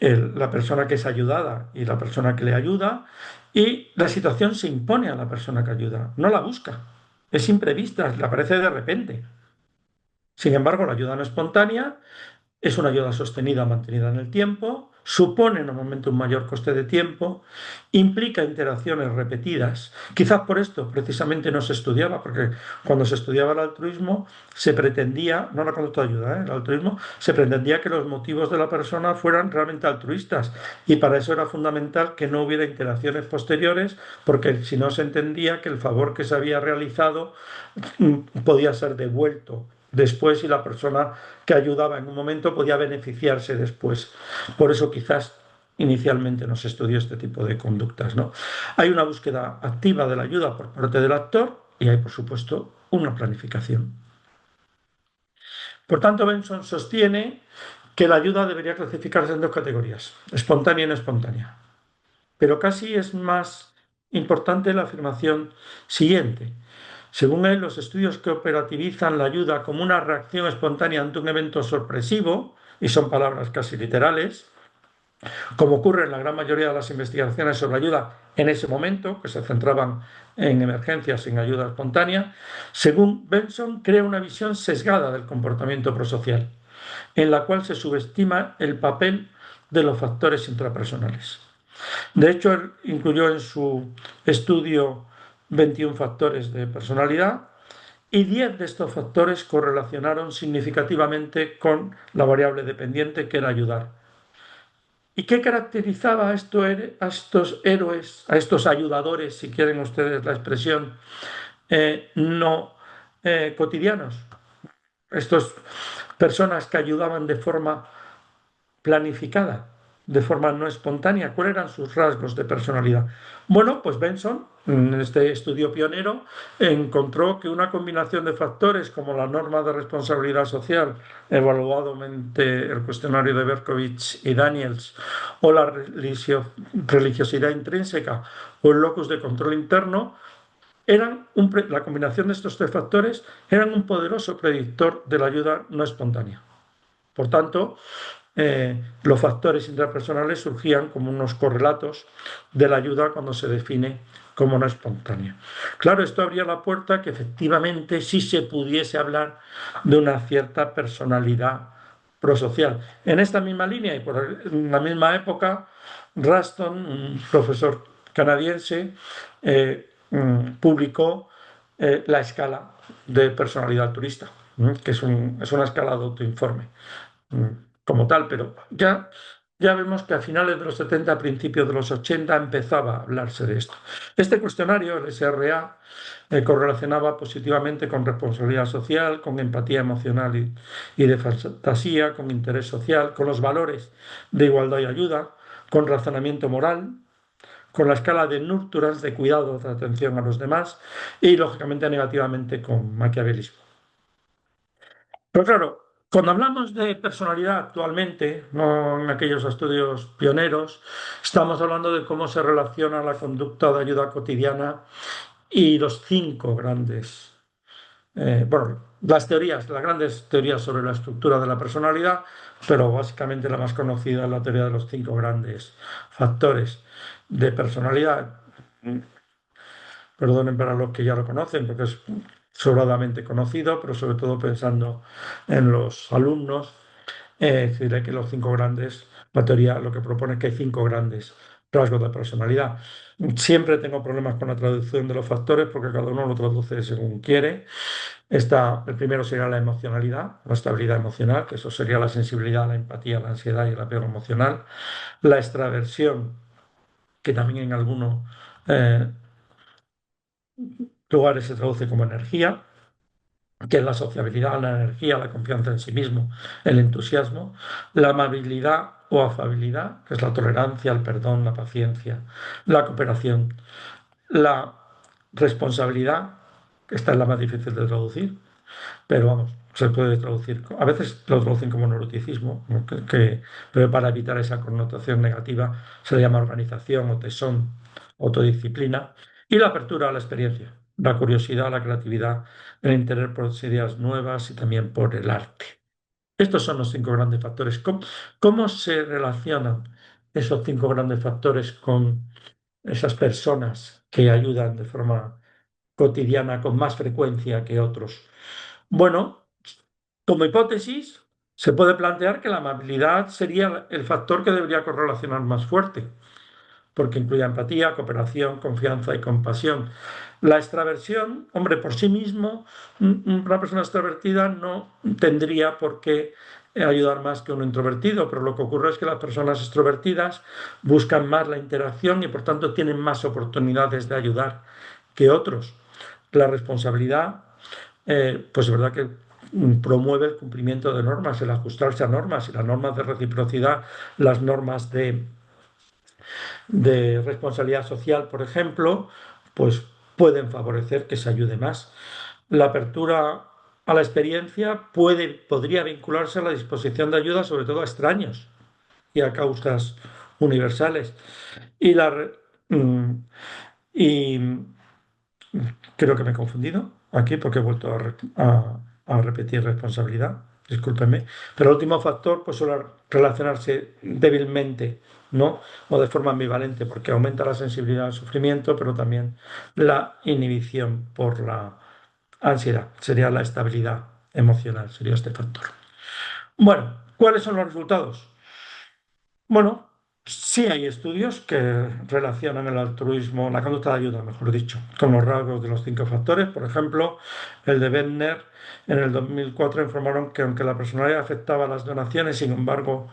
S2: la persona que es ayudada y la persona que le ayuda, y la situación se impone a la persona que ayuda, no la busca, es imprevista, le aparece de repente. Sin embargo, la ayuda no espontánea es una ayuda sostenida, mantenida en el tiempo, supone normalmente un mayor coste de tiempo, implica interacciones repetidas. Quizás por esto precisamente no se estudiaba, porque cuando se estudiaba el altruismo se pretendía, no la conducta de ayuda, el altruismo, se pretendía que los motivos de la persona fueran realmente altruistas y para eso era fundamental que no hubiera interacciones posteriores, porque si no se entendía que el favor que se había realizado podía ser devuelto después y la persona que ayudaba en un momento podía beneficiarse después. Por eso quizás inicialmente no se estudió este tipo de conductas, ¿no? Hay una búsqueda activa de la ayuda por parte del actor y hay, por supuesto, una planificación. Por tanto, Benson sostiene que la ayuda debería clasificarse en dos categorías, espontánea y no espontánea. Pero casi es más importante la afirmación siguiente. Según él, los estudios que operativizan la ayuda como una reacción espontánea ante un evento sorpresivo, y son palabras casi literales, como ocurre en la gran mayoría de las investigaciones sobre ayuda en ese momento, que se centraban en emergencias sin ayuda espontánea, según Benson, crea una visión sesgada del comportamiento prosocial. en la cual se subestima el papel de los factores intrapersonales. De hecho, él incluyó en su estudio 21 factores de personalidad y 10 de estos factores correlacionaron significativamente con la variable dependiente, que era ayudar. ¿Y qué caracterizaba a estos héroes, a estos ayudadores, si quieren ustedes la expresión, no cotidianos? Estas personas que ayudaban de forma planificada, de forma no espontánea. ¿Cuáles eran sus rasgos de personalidad? Bueno, pues Benson, en este estudio pionero, encontró que una combinación de factores como la norma de responsabilidad social, evaluado mediante el cuestionario de Berkovich y Daniels, o la religiosidad intrínseca o el locus de control interno, la combinación de estos tres factores eran un poderoso predictor de la ayuda no espontánea. Por tanto, los factores intrapersonales surgían como unos correlatos de la ayuda cuando se define como no espontánea. Claro, esto abría la puerta que efectivamente sí se pudiese hablar de una cierta personalidad prosocial. En esta misma línea y por la misma época, Raston, un profesor canadiense, publicó la escala de personalidad turista, que es una escala de autoinforme como tal, pero ya vemos que a finales de los 70, a principios de los 80, empezaba a hablarse de esto. Este cuestionario, el SRA, correlacionaba positivamente con responsabilidad social, con empatía emocional y de fantasía, con interés social, con los valores de igualdad y ayuda, con razonamiento moral, con la escala de nurturance, de cuidado, de atención a los demás, y lógicamente negativamente con maquiavelismo. Pero claro, cuando hablamos de personalidad actualmente, no en aquellos estudios pioneros, estamos hablando de cómo se relaciona la conducta de ayuda cotidiana y los cinco grandes, bueno, las grandes teorías sobre la estructura de la personalidad, pero básicamente la más conocida es la teoría de los cinco grandes factores de personalidad. Perdonen para los que ya lo conocen, porque es sobradamente conocido, pero sobre todo pensando en los alumnos, diré que los cinco grandes, la teoría lo que propone es que hay cinco grandes rasgos de personalidad. Siempre tengo problemas con la traducción de los factores porque cada uno lo traduce según quiere. El primero sería la emocionalidad, la estabilidad emocional, que eso sería la sensibilidad, la empatía, la ansiedad y el apego emocional. La extraversión, que también en algunos eh, lugares se traduce como energía, que es la sociabilidad, la energía, la confianza en sí mismo, el entusiasmo, la amabilidad o afabilidad, que es la tolerancia, el perdón, la paciencia, la cooperación, la responsabilidad, que esta es la más difícil de traducir, pero vamos, se puede traducir, a veces lo traducen como neuroticismo, ¿no? Pero para evitar esa connotación negativa se le llama organización o tesón, autodisciplina, y la apertura a la experiencia, la curiosidad, la creatividad, el interés por ideas nuevas y también por el arte. Estos son los cinco grandes factores. ¿Cómo se relacionan esos cinco grandes factores con esas personas que ayudan de forma cotidiana con más frecuencia que otros? Bueno, como hipótesis, se puede plantear que la amabilidad sería el factor que debería correlacionar más fuerte, porque incluye empatía, cooperación, confianza y compasión. La extraversión, hombre, por sí mismo, una persona extravertida no tendría por qué ayudar más que un introvertido, pero lo que ocurre es que las personas extrovertidas buscan más la interacción y por tanto tienen más oportunidades de ayudar que otros. La responsabilidad, pues es verdad que promueve el cumplimiento de normas, el ajustarse a normas y las normas de reciprocidad, las normas de responsabilidad social, por ejemplo, pues pueden favorecer que se ayude más. La apertura a la experiencia podría vincularse a la disposición de ayuda, sobre todo a extraños y a causas universales. Y, y creo que me he confundido aquí porque he vuelto a repetir responsabilidad. Discúlpenme. Pero el último factor pues suele relacionarse débilmente, ¿no? O de forma ambivalente, porque aumenta la sensibilidad al sufrimiento, pero también la inhibición por la ansiedad. Sería la estabilidad emocional, sería este factor. Bueno, ¿Cuáles son los resultados? Bueno, sí hay estudios que relacionan el altruismo, la conducta de ayuda, mejor dicho, con los rasgos de los cinco factores. Por ejemplo, el de Bentner en el 2004 informaron que aunque la personalidad afectaba las donaciones, sin embargo,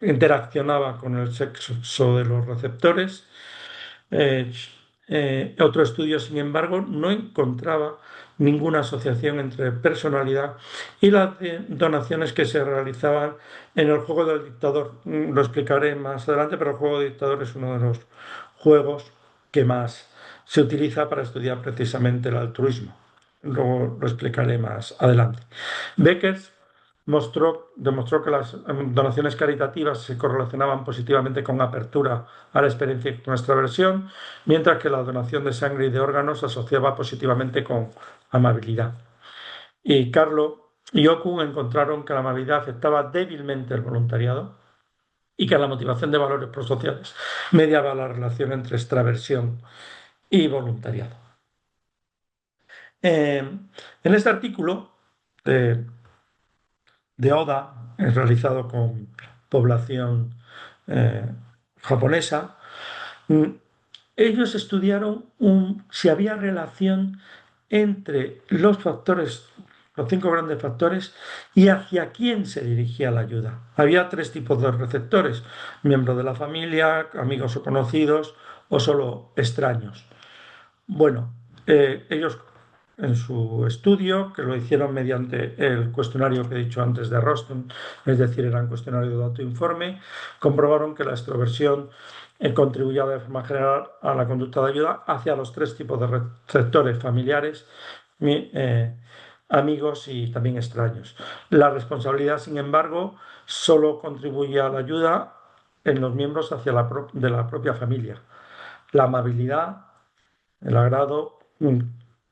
S2: interaccionaba con el sexo de los receptores. Eh, Otro estudio, sin embargo, no encontraba ninguna asociación entre personalidad y las donaciones que se realizaban en el juego del dictador. Lo explicaré más adelante, pero el juego del dictador es uno de los juegos que más se utiliza para estudiar precisamente el altruismo. Luego lo explicaré más adelante. Beckers demostró que las donaciones caritativas se correlacionaban positivamente con apertura a la experiencia y con extraversión, mientras que la donación de sangre y de órganos se asociaba positivamente con amabilidad. Y Carlo y Okun encontraron que la amabilidad afectaba débilmente el voluntariado y que la motivación de valores prosociales mediaba la relación entre extraversión y voluntariado. En este artículo de Oda, realizado con población eh, japonesa, mm, ellos estudiaron si había relación entre los factores, los cinco grandes factores, y hacia quién se dirigía la ayuda. Había tres tipos de receptores: miembros de la familia, amigos o conocidos, o solo extraños. Bueno, ellos en su estudio, que lo hicieron mediante el cuestionario que he dicho antes de Roston, es decir, era un cuestionario de autoinforme, comprobaron que la extroversión contribuía de forma general a la conducta de ayuda hacia los tres tipos de receptores: familiares, amigos y también extraños. La responsabilidad, sin embargo, solo contribuye a la ayuda en los miembros de la propia familia. La amabilidad, el agrado,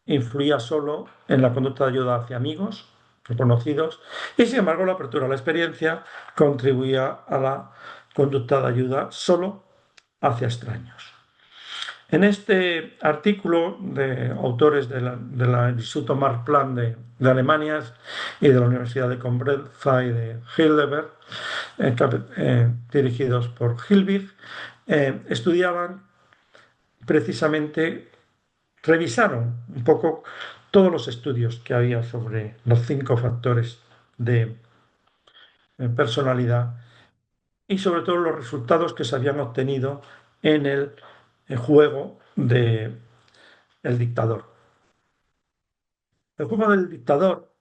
S2: influía solo en la conducta de ayuda hacia amigos o conocidos, y sin embargo la apertura a la experiencia contribuía a la conducta de ayuda solo hacia extraños. En este artículo de autores del Instituto Max Planck de Alemania y de la Universidad de Cambridge y de Heidelberg, dirigidos por Hilbig, estudiaban precisamente, revisaron un poco todos los estudios que había sobre los cinco factores de personalidad y sobre todo los resultados que se habían obtenido en el juego de El Dictador. El juego del Dictador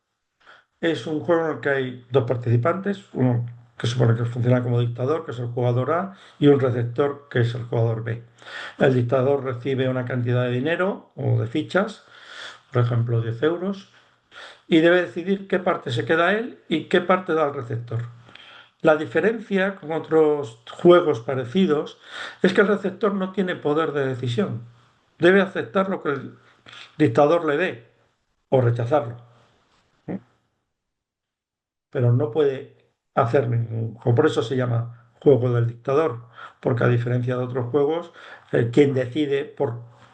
S2: es un juego en el que hay dos participantes, uno que supone que funciona como dictador, que es el jugador A, y un receptor, que es el jugador B. El dictador recibe una cantidad de dinero o de fichas, por ejemplo 10 euros, y debe decidir qué parte se queda él y qué parte da al receptor. La diferencia con otros juegos parecidos es que el receptor no tiene poder de decisión. Debe aceptar lo que el dictador le dé o rechazarlo, pero no puede hacer ningún juego. Por eso se llama juego del dictador, porque a diferencia de otros juegos, quien decide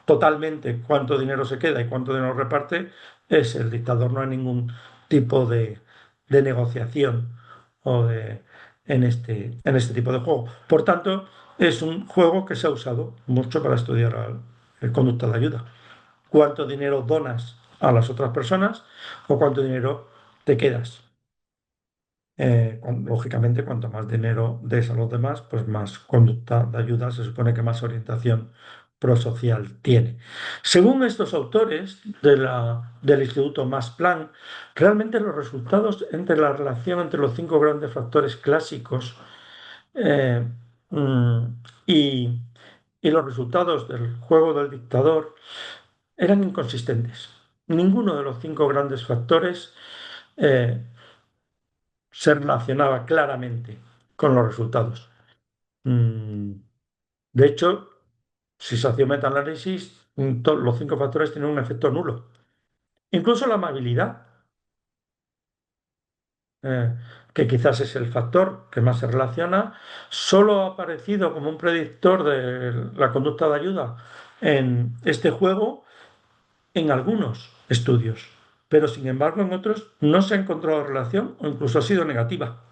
S2: totalmente cuánto dinero se queda y cuánto dinero reparte es el dictador. No hay ningún tipo de negociación o en este tipo de juego. Por tanto, es un juego que se ha usado mucho para estudiar el conducta de ayuda. Cuánto dinero donas a las otras personas o cuánto dinero te quedas. Lógicamente, cuanto más dinero des a los demás, pues más conducta de ayuda, se supone que más orientación prosocial tiene. Según estos autores del Instituto Max Planck, realmente los resultados entre la relación entre los cinco grandes factores clásicos eh, mm, y, y los resultados del juego del dictador eran inconsistentes. Ninguno de los cinco grandes factores eh, se relacionaba claramente con los resultados. Mm, De hecho, si se hacía un metaanálisis, los cinco factores tienen un efecto nulo. Incluso la amabilidad, eh, que quizás es el factor que más se relaciona, solo ha aparecido como un predictor de la conducta de ayuda en este juego en algunos estudios. pero sin embargo en otros no se ha encontrado relación o incluso ha sido negativa.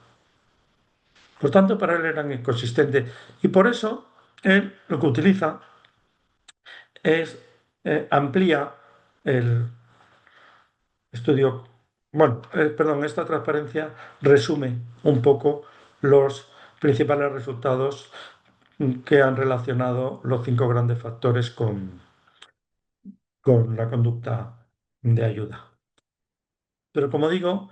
S2: Por tanto, para él eran inconsistentes. Y por eso él lo que utiliza es amplía el estudio, bueno, perdón, esta transparencia resume un poco los principales resultados que han relacionado los cinco grandes factores con la conducta de ayuda. Pero como digo,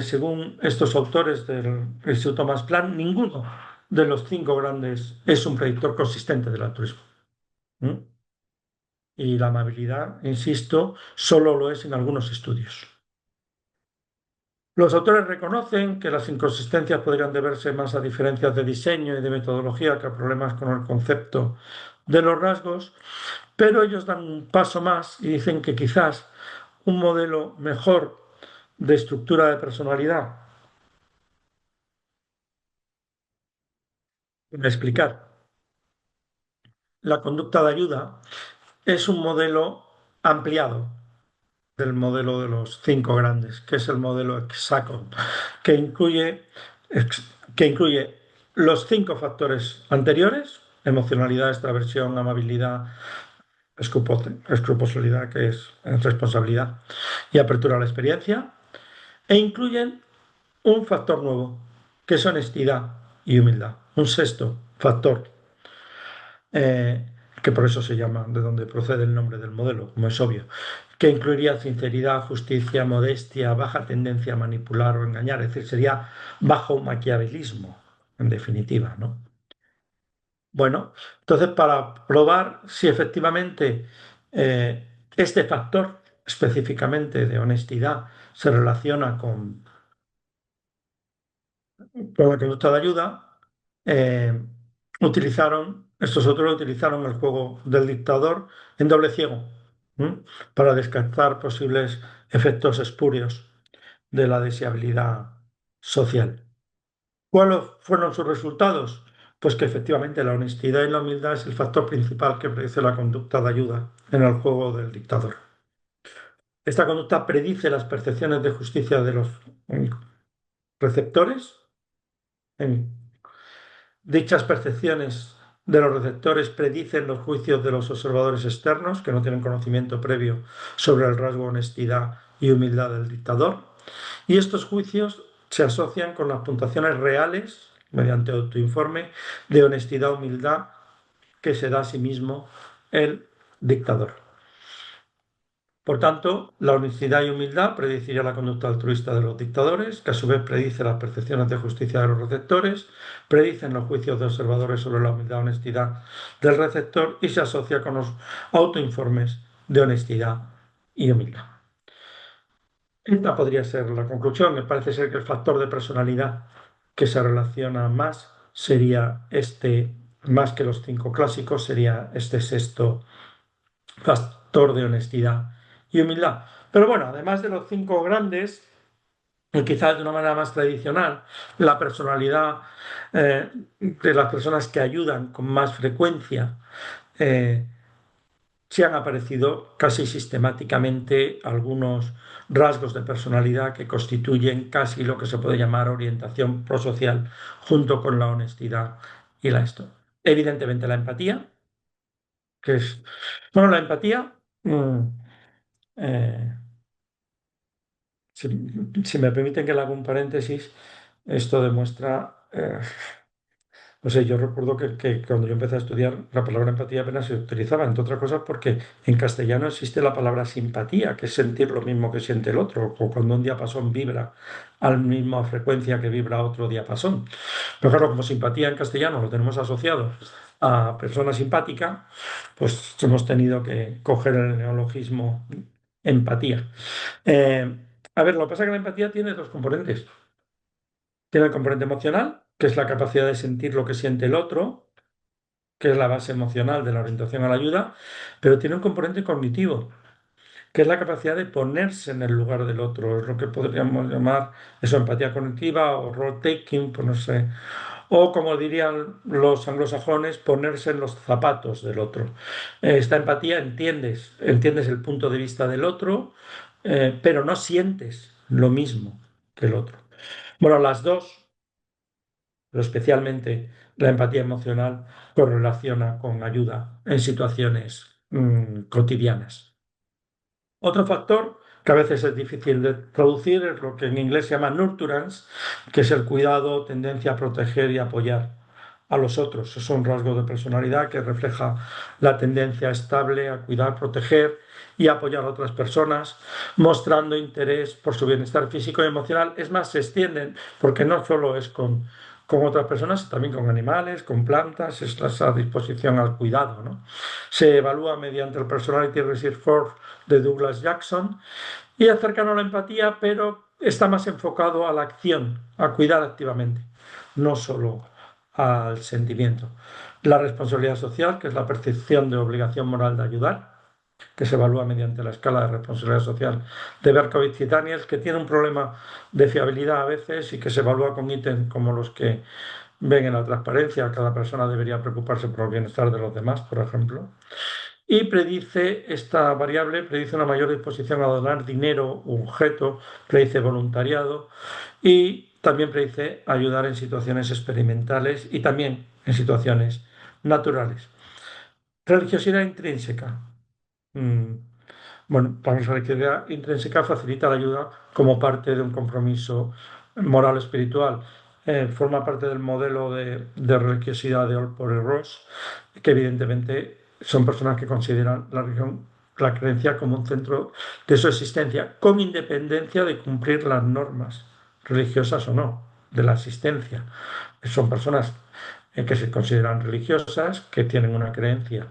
S2: según estos autores del Instituto Max Planck, ninguno de los cinco grandes es un predictor consistente del altruismo. ¿Mm? Y la amabilidad, insisto, solo lo es en algunos estudios. Los autores reconocen que las inconsistencias podrían deberse más a diferencias de diseño y de metodología que a problemas con el concepto de los rasgos, pero ellos dan un paso más y dicen que quizás un modelo mejor de estructura de personalidad, para explicar la conducta de ayuda, es un modelo ampliado del modelo de los cinco grandes, que es el modelo Hexagon, que incluye, que incluye los cinco factores anteriores: emocionalidad, extraversión, amabilidad, escrupulosidad, que es responsabilidad, y apertura a la experiencia, e incluyen un factor nuevo, que es honestidad y humildad. Un sexto factor, que por eso se llama, de donde procede el nombre del modelo, como es obvio, que incluiría sinceridad, justicia, modestia, baja tendencia a manipular o engañar, es decir, sería bajo maquiavelismo, en definitiva, ¿no? Bueno, entonces para probar si efectivamente este factor específicamente de honestidad se relaciona con la conducta de ayuda, eh, estos otros utilizaron el juego del dictador en doble ciego, ¿m? Para descartar posibles efectos espurios de la deseabilidad social. ¿Cuáles fueron sus resultados? Pues que efectivamente la honestidad y la humildad es el factor principal que predice la conducta de ayuda en el juego del dictador. Esta conducta predice las percepciones de justicia de los receptores. Dichas percepciones de los receptores predicen los juicios de los observadores externos, que no tienen conocimiento previo sobre el rasgo honestidad y humildad del dictador. Y estos juicios se asocian con las puntuaciones reales, mediante autoinforme, de honestidad o humildad que se da a sí mismo el dictador. Por tanto, la honestidad y humildad predeciría la conducta altruista de los dictadores, que a su vez predice las percepciones de justicia de los receptores, predicen los juicios de observadores sobre la humildad y honestidad del receptor y se asocia con los autoinformes de honestidad y humildad. Esta podría ser la conclusión. Me parece ser que el factor de personalidad que se relaciona más sería este, más que los cinco clásicos, sería este sexto factor de honestidad y humildad. Pero bueno, además de los cinco grandes, y quizás de una manera más tradicional, la personalidad de las personas que ayudan con más frecuencia, sí han aparecido casi sistemáticamente algunos rasgos de personalidad que constituyen casi lo que se puede llamar orientación prosocial, junto con la honestidad y la esto. Evidentemente la empatía, que es, bueno, la empatía, eh, si, si me permiten que le haga un paréntesis, esto demuestra, no sé, yo recuerdo que cuando yo empecé a estudiar la palabra empatía apenas se utilizaba, entre otras cosas porque en castellano existe la palabra simpatía, que es sentir lo mismo que siente el otro, o cuando un diapasón vibra a la misma frecuencia que vibra otro diapasón. Pero claro, como simpatía en castellano lo tenemos asociado a persona simpática, pues hemos tenido que coger el neologismo empatía. Eh, a ver, lo que pasa es que la empatía tiene dos componentes. Tiene el componente emocional, que es la capacidad de sentir lo que siente el otro, que es la base emocional de la orientación a la ayuda, pero tiene un componente cognitivo, que es la capacidad de ponerse en el lugar del otro, es lo que podríamos llamar eso, empatía cognitiva o role taking, pues no sé, o como dirían los anglosajones, ponerse en los zapatos del otro. Esta empatía entiendes el punto de vista del otro, pero no sientes lo mismo que el otro. Bueno, las dos, pero especialmente la empatía emocional, correlaciona con ayuda en situaciones cotidianas. Otro factor que a veces es difícil de traducir es lo que en inglés se llama nurturance, que es el cuidado, tendencia a proteger y apoyar a los otros. Es un rasgo de personalidad que refleja la tendencia estable a cuidar, proteger y apoyar a otras personas, mostrando interés por su bienestar físico y emocional. Es más, se extienden porque no solo es con otras personas, también con animales, con plantas, es esa disposición al cuidado, ¿no? Se evalúa mediante el Personality Research Force de Douglas Jackson y es cercano a la empatía, pero está más enfocado a la acción, a cuidar activamente, no solo al sentimiento. La responsabilidad social, que es la percepción de obligación moral de ayudar, que se evalúa mediante la escala de responsabilidad social de Berkowitz y Daniels, que tiene un problema de fiabilidad a veces y que se evalúa con ítems como los que ven en la transparencia. Cada persona debería preocuparse por el bienestar de los demás, por ejemplo. Y predice, esta variable predice una mayor disposición a donar dinero u objeto, predice voluntariado y también predice ayudar en situaciones experimentales y también en situaciones naturales. Religiosidad intrínseca. Mm, Bueno, la religiosidad intrínseca facilita la ayuda como parte de un compromiso moral espiritual. Forma parte del modelo de religiosidad de Allport y Ross, que evidentemente son personas que consideran la religión, la creencia como un centro de su existencia, con independencia de cumplir las normas religiosas o no de la existencia. Son personas que se consideran religiosas, que tienen una creencia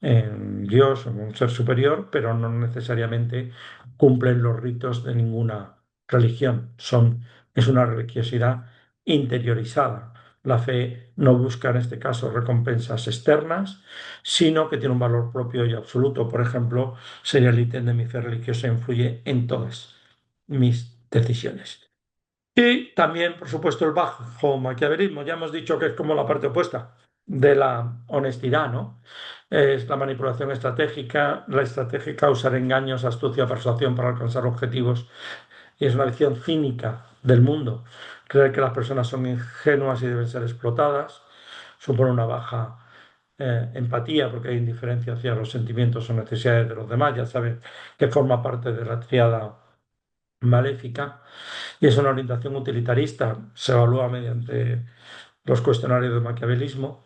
S2: en Dios o en un ser superior, pero no necesariamente cumplen los ritos de ninguna religión. Es una religiosidad interiorizada. La fe no busca en este caso recompensas externas, sino que tiene un valor propio y absoluto. Por ejemplo, sería el ítem de mi fe religiosa influye en todas mis decisiones. Y también, por supuesto, el bajo maquiavelismo. Ya hemos dicho que es como la parte opuesta de la honestidad, ¿no? Es la manipulación estratégica, la estratégica, usar engaños, astucia, persuasión para alcanzar objetivos. Y es una visión cínica del mundo. Creer que las personas son ingenuas y deben ser explotadas supone una baja empatía porque hay indiferencia hacia los sentimientos o necesidades de los demás. Ya saben que forma parte de la tríada maléfica y es una orientación utilitarista. Se evalúa mediante los cuestionarios de maquiavelismo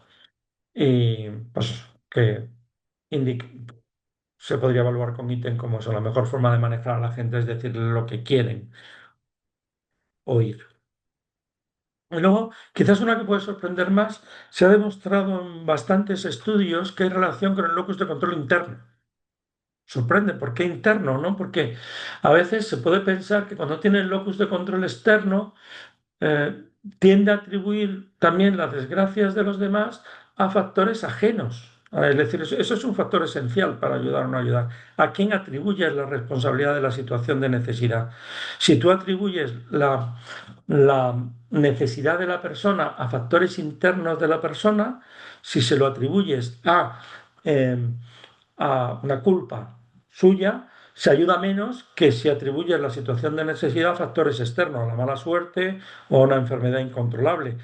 S2: y pues que se podría evaluar con ítem como eso. La mejor forma de manejar a la gente es decirle lo que quieren oír. Y luego, quizás una que puede sorprender más, se ha demostrado en bastantes estudios que hay relación con el locus de control interno. Sorprende, ¿por qué interno? ¿No? Porque a veces se puede pensar que cuando tiene el locus de control externo, eh, tiende a atribuir también las desgracias de los demás a factores ajenos. Es decir, eso es un factor esencial para ayudar o no ayudar. ¿A quién atribuyes la responsabilidad de la situación de necesidad? Si tú atribuyes la necesidad de la persona a factores internos de la persona, si se lo atribuyes eh, a una culpa suya, se ayuda menos que si atribuye la situación de necesidad a factores externos, a la mala suerte o a una enfermedad incontrolable.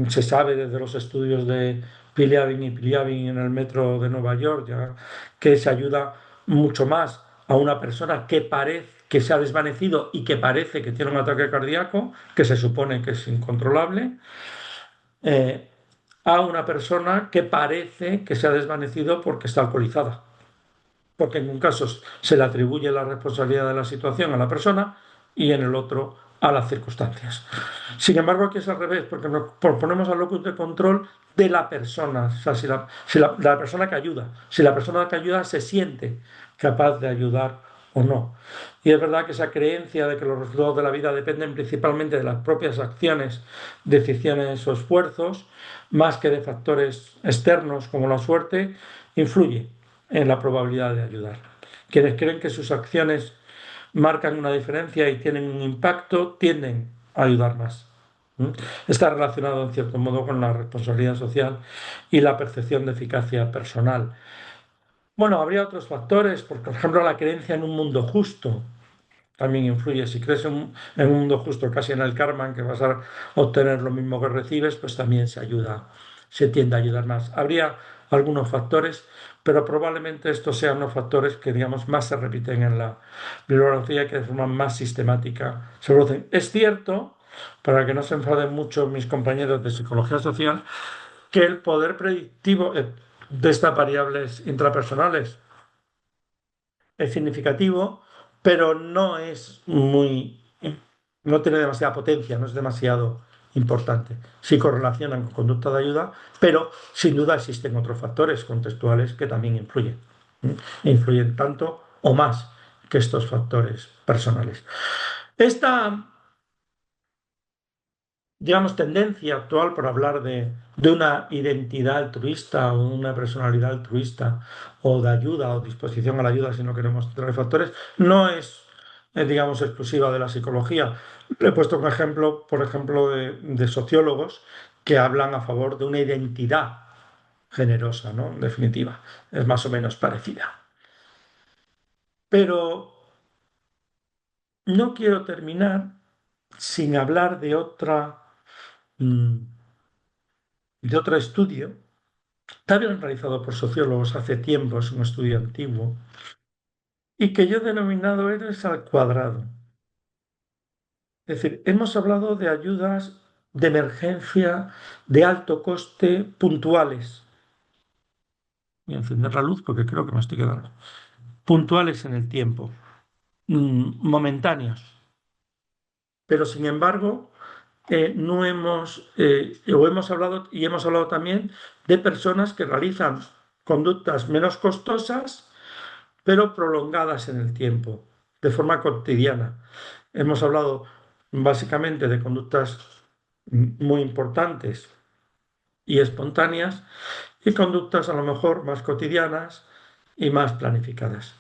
S2: Se sabe desde los estudios de Piliavin y Piliavin en el metro de Nueva York ya, que se ayuda mucho más a una persona que parece que se ha desvanecido y que parece que tiene un ataque cardíaco, que se supone que es incontrolable, eh, a una persona que parece que se ha desvanecido porque está alcoholizada, porque en un caso se le atribuye la responsabilidad de la situación a la persona y en el otro a las circunstancias. Sin embargo, aquí es al revés, porque nos proponemos al locus de control de la persona, o sea, la persona que ayuda, si la persona que ayuda se siente capaz de ayudar o no. Y es verdad que esa creencia de que los resultados de la vida dependen principalmente de las propias acciones, decisiones o esfuerzos, más que de factores externos como la suerte, influye en la probabilidad de ayudar. Quienes creen que sus acciones marcan una diferencia y tienen un impacto tienden a ayudar más. Está relacionado en cierto modo con la responsabilidad social y la percepción de eficacia personal. Bueno, habría otros factores, por ejemplo, la creencia en un mundo justo. también influye. Si crees en un mundo justo, casi en el karma, en que vas a obtener lo mismo que recibes, pues también se ayuda, se tiende a ayudar más. Habría algunos factores, pero probablemente estos sean los factores que, digamos, más se repiten en la bibliografía, que de forma más sistemática se producen. Es cierto, para que no se enfaden mucho mis compañeros de psicología social, que el poder predictivo de estas variables intrapersonales es significativo, pero no tiene demasiada potencia, no es demasiado importante. Sí correlacionan con conducta de ayuda, pero sin duda existen otros factores contextuales que también influyen. Influyen tanto o más que estos factores personales. Esta, digamos, tendencia actual por hablar de una identidad altruista o una personalidad altruista o de ayuda o disposición a la ayuda si no queremos traer factores, no es, digamos, exclusiva de la psicología. Le he puesto un ejemplo, por ejemplo, de sociólogos que hablan a favor de una identidad generosa, ¿no? En definitiva, es más o menos parecida. Pero no quiero terminar sin hablar mm, de otro estudio. También realizado por sociólogos hace tiempo, es un estudio antiguo, y que yo he denominado héroes al cuadrado. Es decir, hemos hablado de ayudas de emergencia de alto coste puntuales. Voy a encender la luz porque creo que me estoy quedando. Puntuales en el tiempo, momentáneos. Pero sin embargo, no hemos, o hemos hablado, y hemos hablado también de personas que realizan conductas menos costosas pero prolongadas en el tiempo, de forma cotidiana. Hemos hablado básicamente de conductas muy importantes y espontáneas y conductas a lo mejor más cotidianas y más planificadas.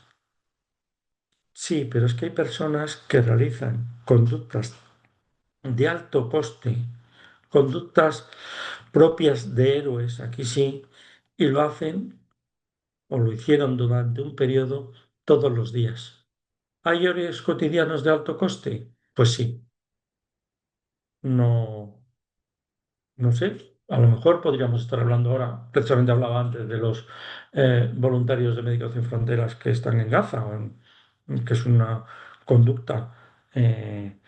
S2: Sí, pero es que hay personas que realizan conductas de alto coste, conductas propias de héroes, aquí sí, y lo hacen o lo hicieron durante un periodo todos los días. ¿Hay horarios cotidianos de alto coste? Pues sí, no, no sé. A lo mejor podríamos estar hablando ahora, precisamente hablaba antes de los voluntarios de Médicos Sin Fronteras que están en Gaza, que es una conducta eh,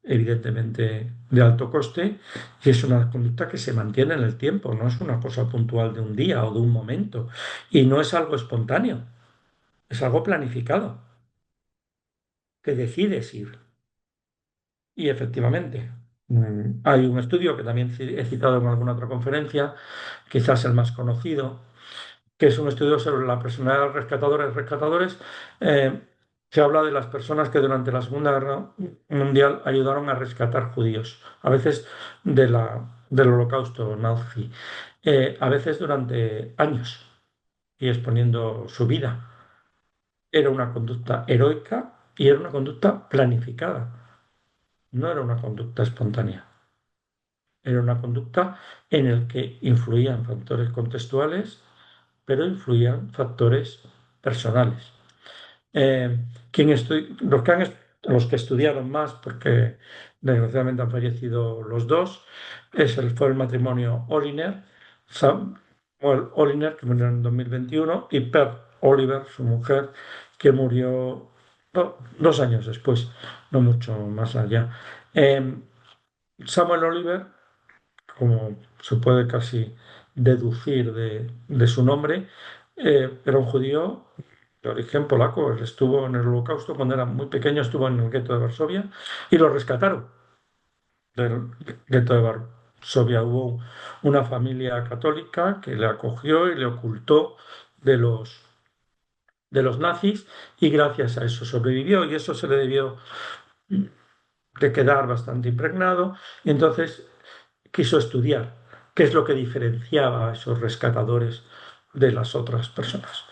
S2: evidentemente de alto coste y es una conducta que se mantiene en el tiempo, no es una cosa puntual de un día o de un momento y no es algo espontáneo, es algo planificado, que decides ir. Y efectivamente, hay un estudio que también he citado en alguna otra conferencia, quizás el más conocido, que es un estudio sobre la personalidad de rescatadores y rescatadores, eh, que habla de las personas que durante la Segunda Guerra Mundial ayudaron a rescatar judíos, a veces del Holocausto nazi, a veces durante años y exponiendo su vida. Era una conducta heroica y era una conducta planificada, no era una conducta espontánea. Era una conducta en la que influían factores contextuales, pero influían factores personales. Eh, los que estudiaron más, porque desgraciadamente han fallecido los dos, fue el matrimonio Oliner, Samuel Oliner, que murió en 2021, y Per Oliver, su mujer, que murió 2 años después, no mucho más allá. Eh, Samuel Oliver, como se puede casi deducir de su nombre, era un judío de origen polaco. Él estuvo en el Holocausto cuando era muy pequeño, estuvo en el gueto de Varsovia y lo rescataron del gueto de Varsovia. Hubo una familia católica que le acogió y le ocultó de los nazis y gracias a eso sobrevivió y eso se le debió de quedar bastante impregnado y entonces quiso estudiar qué es lo que diferenciaba a esos rescatadores de las otras personas.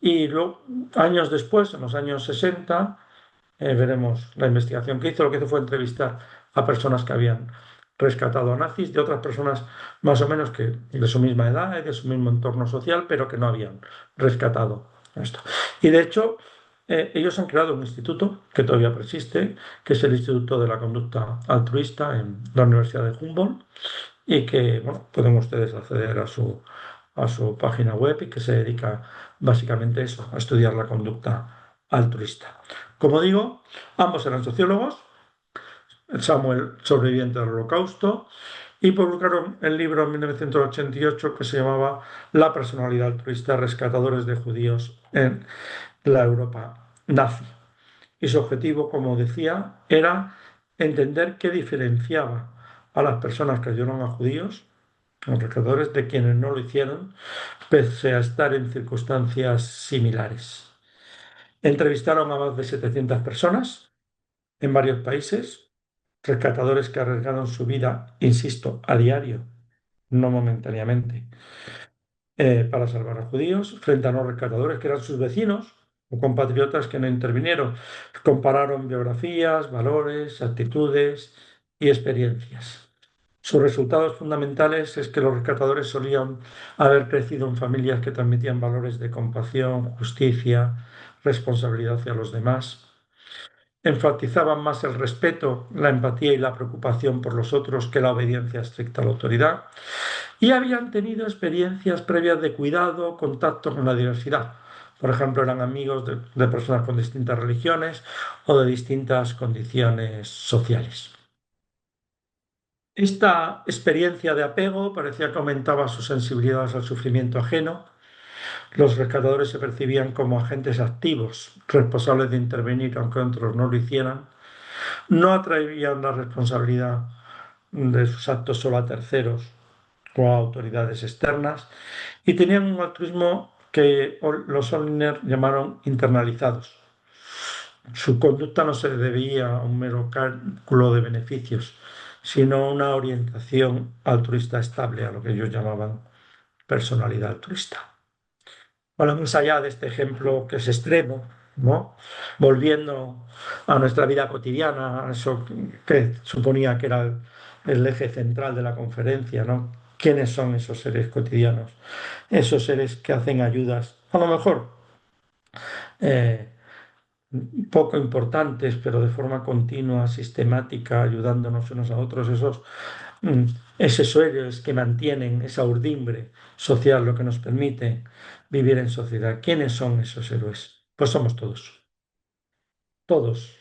S2: Y luego, años después, en los años 60, veremos la investigación que hizo. Lo que hizo fue entrevistar a personas que habían rescatado a nazis, de otras personas más o menos que de su misma edad y de su mismo entorno social, pero que no habían rescatado esto. Y de hecho, ellos han creado un instituto que todavía persiste, que es el Instituto de la Conducta Altruista en la Universidad de Humboldt y que, bueno, pueden ustedes acceder a su página web y que se dedica básicamente a eso, a estudiar la conducta altruista. Como digo, ambos eran sociólogos, Samuel sobreviviente del Holocausto, y publicaron el libro en 1988 que se llamaba La personalidad altruista, rescatadores de judíos en la Europa nazi. Y su objetivo, como decía, era entender qué diferenciaba a las personas que ayudaron a judíos, los rescatadores, de quienes no lo hicieron, pese a estar en circunstancias similares. Entrevistaron a más de 700 personas en varios países, rescatadores que arriesgaron su vida, insisto, a diario, no momentáneamente, para salvar a judíos, frente a no rescatadores que eran sus vecinos o compatriotas que no intervinieron. Compararon biografías, valores, actitudes y experiencias. Sus resultados fundamentales es que los rescatadores solían haber crecido en familias que transmitían valores de compasión, justicia, responsabilidad hacia los demás. Enfatizaban más el respeto, la empatía y la preocupación por los otros que la obediencia estricta a la autoridad. Y habían tenido experiencias previas de cuidado, contacto con la diversidad. Por ejemplo, eran amigos de personas con distintas religiones o de distintas condiciones sociales. Esta experiencia de apego parecía que aumentaba su sensibilidad al sufrimiento ajeno. Los rescatadores se percibían como agentes activos, responsables de intervenir aunque otros no lo hicieran. No atraían la responsabilidad de sus actos solo a terceros o a autoridades externas y tenían un altruismo que los Oliner llamaron internalizados. Su conducta no se debía a un mero cálculo de beneficios, sino a una orientación altruista estable, a lo que ellos llamaban personalidad altruista. Bueno, más allá de este ejemplo que es extremo, ¿no? Volviendo a nuestra vida cotidiana, a eso que suponía que era el eje central de la conferencia, ¿no? ¿Quiénes son esos seres cotidianos? Esos seres que hacen ayudas, a lo mejor eh, poco importantes, pero de forma continua, sistemática, ayudándonos unos a otros, mm, esos héroes que mantienen esa urdimbre social, lo que nos permite vivir en sociedad. ¿Quiénes son esos héroes? Pues somos todos. Todos,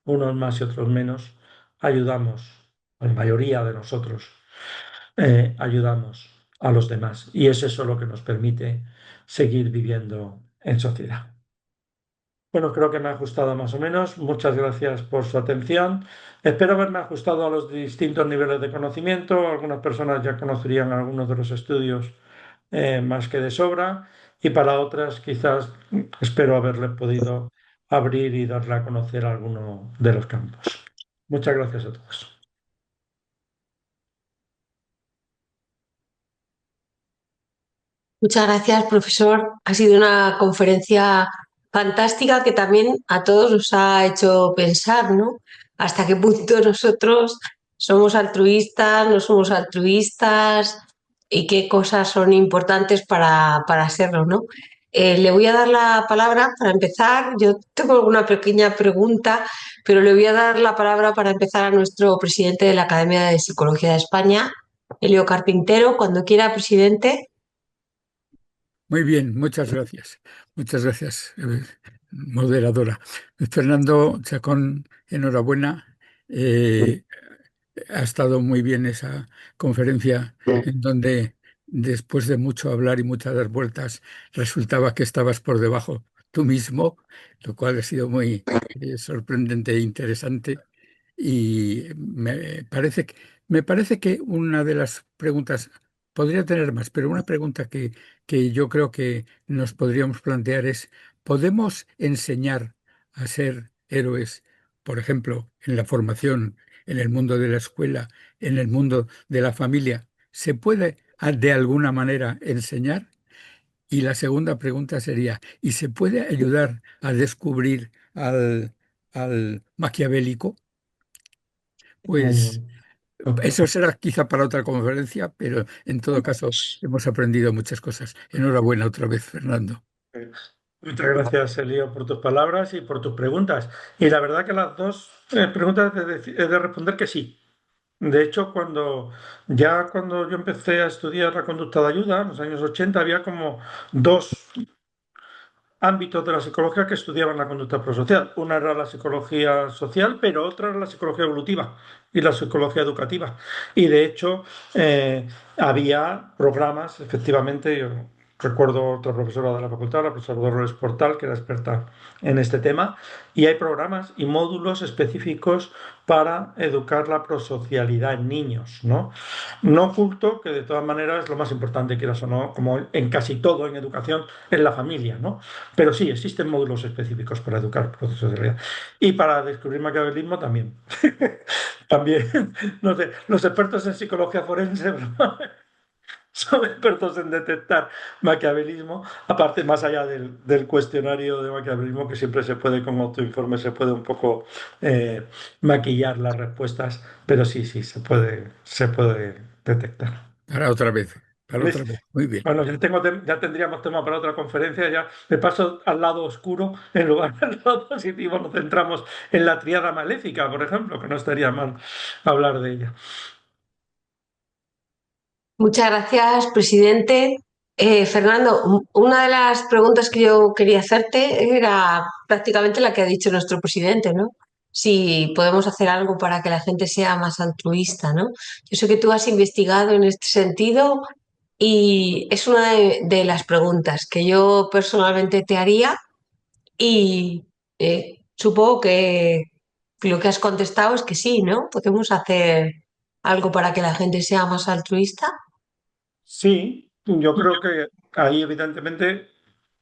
S2: unos más y otros menos, ayudamos, la mayoría de nosotros, ayudamos a los demás. Y es eso lo que nos permite seguir viviendo en sociedad. Bueno, creo que me ha ajustado más o menos. Muchas gracias por su atención. Espero haberme ajustado a los distintos niveles de conocimiento. Algunas personas ya conocerían algunos de los estudios más que de sobra y para otras quizás espero haberle podido abrir y darle a conocer alguno de los campos. Muchas gracias a todos.
S1: Muchas gracias, profesor. Ha sido una conferencia fantástica que también a todos nos ha hecho pensar, ¿no? Hasta qué punto nosotros somos altruistas, no somos altruistas y qué cosas son importantes para serlo, ¿no? Le voy a dar la palabra para empezar. Yo tengo alguna pequeña pregunta, pero le voy a dar la palabra para empezar a nuestro presidente de la Academia de Psicología de España, Elio Carpintero. Cuando quiera, presidente.
S3: Muy bien, muchas gracias. Muchas gracias, moderadora. Fernando Chacón, enhorabuena. Ha estado muy bien esa conferencia en donde después de mucho hablar y muchas dar vueltas resultaba que estabas por debajo tú mismo, lo cual ha sido muy sorprendente e interesante. Y me parece que una de las preguntas, podría tener más, pero una pregunta que yo creo que nos podríamos plantear es, ¿podemos enseñar a ser héroes, por ejemplo, en la formación, en el mundo de la escuela, en el mundo de la familia? ¿Se puede de alguna manera enseñar? Y la segunda pregunta sería, ¿y se puede ayudar a descubrir al maquiavélico? Pues eso será quizá para otra conferencia, pero en todo caso hemos aprendido muchas cosas. Enhorabuena otra vez, Fernando.
S2: Muchas gracias, Elio, por tus palabras y por tus preguntas. Y la verdad que las dos preguntas he de responder que sí. De hecho, cuando yo empecé a estudiar la conducta de ayuda, en los años 80, había como dos ámbitos de la psicología que estudiaban la conducta prosocial. Una era la psicología social, pero otra era la psicología evolutiva y la psicología educativa. Y de hecho, había programas, efectivamente, yo recuerdo otra profesora de la facultad, la profesora Dolores Portal, que era experta en este tema, y hay programas y módulos específicos para educar la prosocialidad en niños, ¿no? No oculto que de todas maneras lo más importante, quieras o no, como en casi todo en educación, es la familia, ¿no? Pero sí, existen módulos específicos para educar procesos de realidad. Y para descubrir maquiavelismo también. También, no sé, los expertos en psicología forense son expertos en detectar maquiavelismo, aparte más allá del cuestionario de maquiavelismo, que siempre se puede, con autoinforme, se puede un poco maquillar las respuestas, pero sí, sí, se puede detectar.
S3: Para otra vez, para
S2: ¿Ves?
S3: otra vez. Muy bien.
S2: Bueno, ya tendríamos tema para otra conferencia, ya me paso al lado oscuro en lugar del lado positivo, nos centramos en la tríada maléfica, por ejemplo, que no estaría mal hablar de ella.
S1: Muchas gracias, presidente. Fernando, una de las preguntas que yo quería hacerte era prácticamente la que ha dicho nuestro presidente, ¿no? Si podemos hacer algo para que la gente sea más altruista, ¿no? Yo sé que tú has investigado en este sentido y es una de las preguntas que yo personalmente te haría y supongo que lo que has contestado es que sí, ¿no? Podemos hacer algo para que la gente sea más altruista.
S2: Sí, yo creo que ahí evidentemente,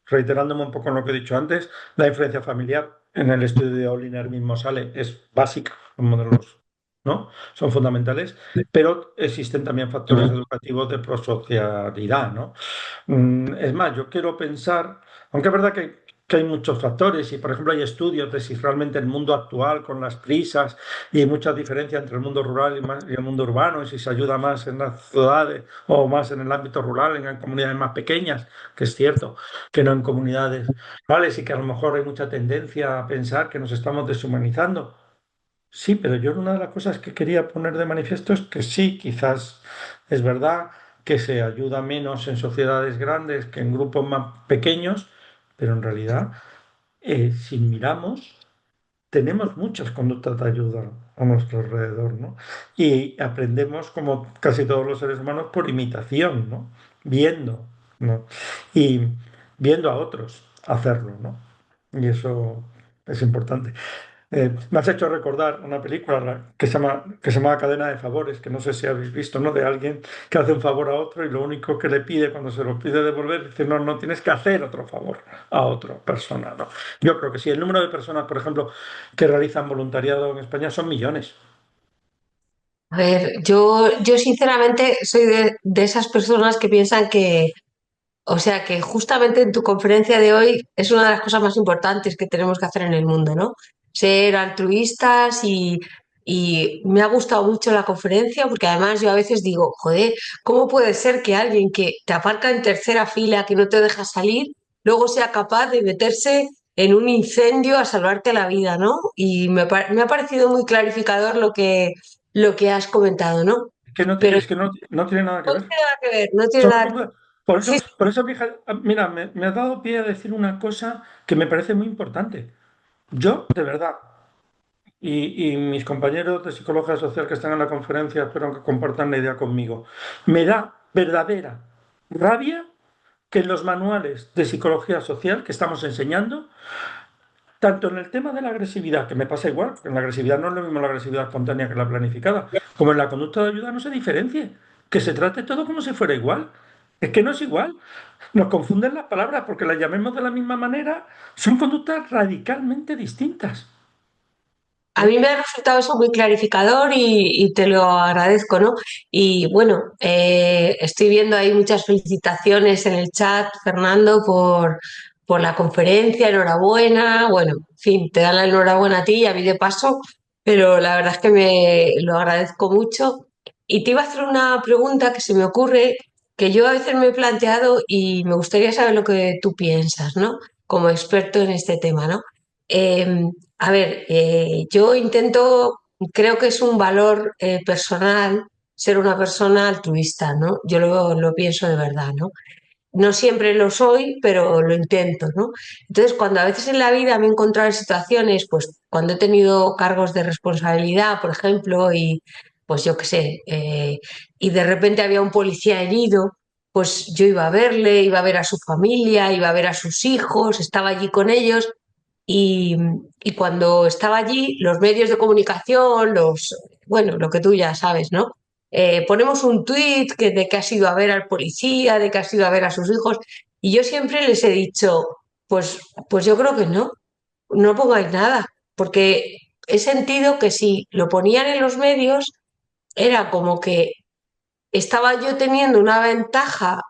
S2: reiterándome un poco en lo que he dicho antes, la influencia familiar en el estudio de Oliner mismo sale, es básica, los modelos, ¿no? Son fundamentales, pero existen también factores educativos de prosocialidad, ¿no? Es más, yo quiero pensar, aunque es verdad que hay muchos factores y, por ejemplo, hay estudios de si realmente el mundo actual, con las prisas y hay mucha diferencia entre el mundo rural y el mundo urbano, y si se ayuda más en las ciudades o más en el ámbito rural, en comunidades más pequeñas, que es cierto, que no en comunidades rurales y que a lo mejor hay mucha tendencia a pensar que nos estamos deshumanizando. Sí, pero yo una de las cosas que quería poner de manifiesto es que sí, quizás es verdad que se ayuda menos en sociedades grandes que en grupos más pequeños, pero en realidad, si miramos, tenemos muchas conductas de ayuda a nuestro alrededor, ¿no? Y aprendemos, como casi todos los seres humanos, por imitación, ¿no? Viendo, ¿no? Y viendo a otros hacerlo, ¿no? Y eso es importante. Me has hecho recordar una película que se llama Cadena de Favores, que no sé si habéis visto, ¿no? De alguien que hace un favor a otro y lo único que le pide cuando se lo pide devolver, dice, no, no tienes que hacer otro favor a otra persona, ¿no? Yo creo que sí. El número de personas, por ejemplo, que realizan voluntariado en España son millones.
S1: A ver, yo sinceramente soy de esas personas que piensan que, o sea, que justamente en tu conferencia de hoy es una de las cosas más importantes que tenemos que hacer en el mundo, ¿no? Ser altruistas y me ha gustado mucho la conferencia porque además yo a veces digo, joder, ¿cómo puede ser que alguien que te aparca en tercera fila, que no te deja salir, luego sea capaz de meterse en un incendio a salvarte la vida, ¿no? Y me ha parecido muy clarificador lo que has comentado, ¿no? Pero
S2: No tiene nada que
S1: no
S2: ver.
S1: tiene nada que ver, no tiene
S2: Son
S1: nada que ver.
S2: comple- Por eso,
S1: Sí,
S2: por eso, mira, me has dado pie a decir una cosa que me parece muy importante. Yo, de verdad, y mis compañeros de psicología social que están en la conferencia, espero que compartan la idea conmigo. Me da verdadera rabia que en los manuales de psicología social que estamos enseñando, tanto en el tema de la agresividad, que me pasa igual, porque en la agresividad no es lo mismo la agresividad espontánea que la planificada, como en la conducta de ayuda no se diferencie, que se trate todo como si fuera igual. Es que no es igual. Nos confunden las palabras porque las llamemos de la misma manera, son conductas radicalmente distintas.
S1: a mí me ha resultado eso muy clarificador y te lo agradezco, ¿no? Y bueno, estoy viendo ahí muchas felicitaciones en el chat, Fernando, por la conferencia, enhorabuena. Bueno, en fin, te dan la enhorabuena a ti y a mí de paso, pero la verdad es que me lo agradezco mucho. Y te iba a hacer una pregunta que se me ocurre, que yo a veces me he planteado y me gustaría saber lo que tú piensas, ¿no? como experto en este tema, ¿no? A ver, yo intento, creo que es un valor personal ser una persona altruista, ¿no? Yo lo pienso de verdad, ¿no? No siempre lo soy, pero lo intento, ¿no? Entonces, cuando a veces en la vida me he encontrado en situaciones, pues cuando he tenido cargos de responsabilidad, por ejemplo, y pues yo qué sé, y de repente había un policía herido, pues yo iba a verle, iba a ver a su familia, iba a ver a sus hijos, estaba allí con ellos y, y cuando estaba allí, los medios de comunicación, bueno, lo que tú ya sabes, ¿no? Ponemos un tuit de que has ido a ver al policía, de que has ido a ver a sus hijos, y yo siempre les he dicho, pues yo creo que no pongáis nada, porque he sentido que si lo ponían en los medios, era como que estaba yo teniendo una ventaja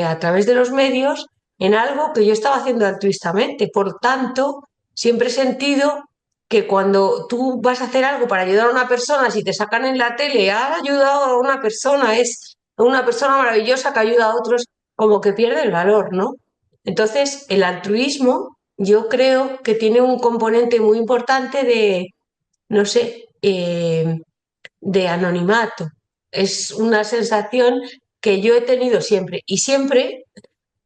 S1: a través de los medios en algo que yo estaba haciendo altruistamente. Por tanto, siempre he sentido que cuando tú vas a hacer algo para ayudar a una persona, si te sacan en la tele, has ayudado a una persona, es una persona maravillosa que ayuda a otros, como que pierde el valor, ¿no? Entonces, el altruismo yo creo que tiene un componente muy importante de, no sé, de anonimato. Es una sensación que yo he tenido siempre y siempre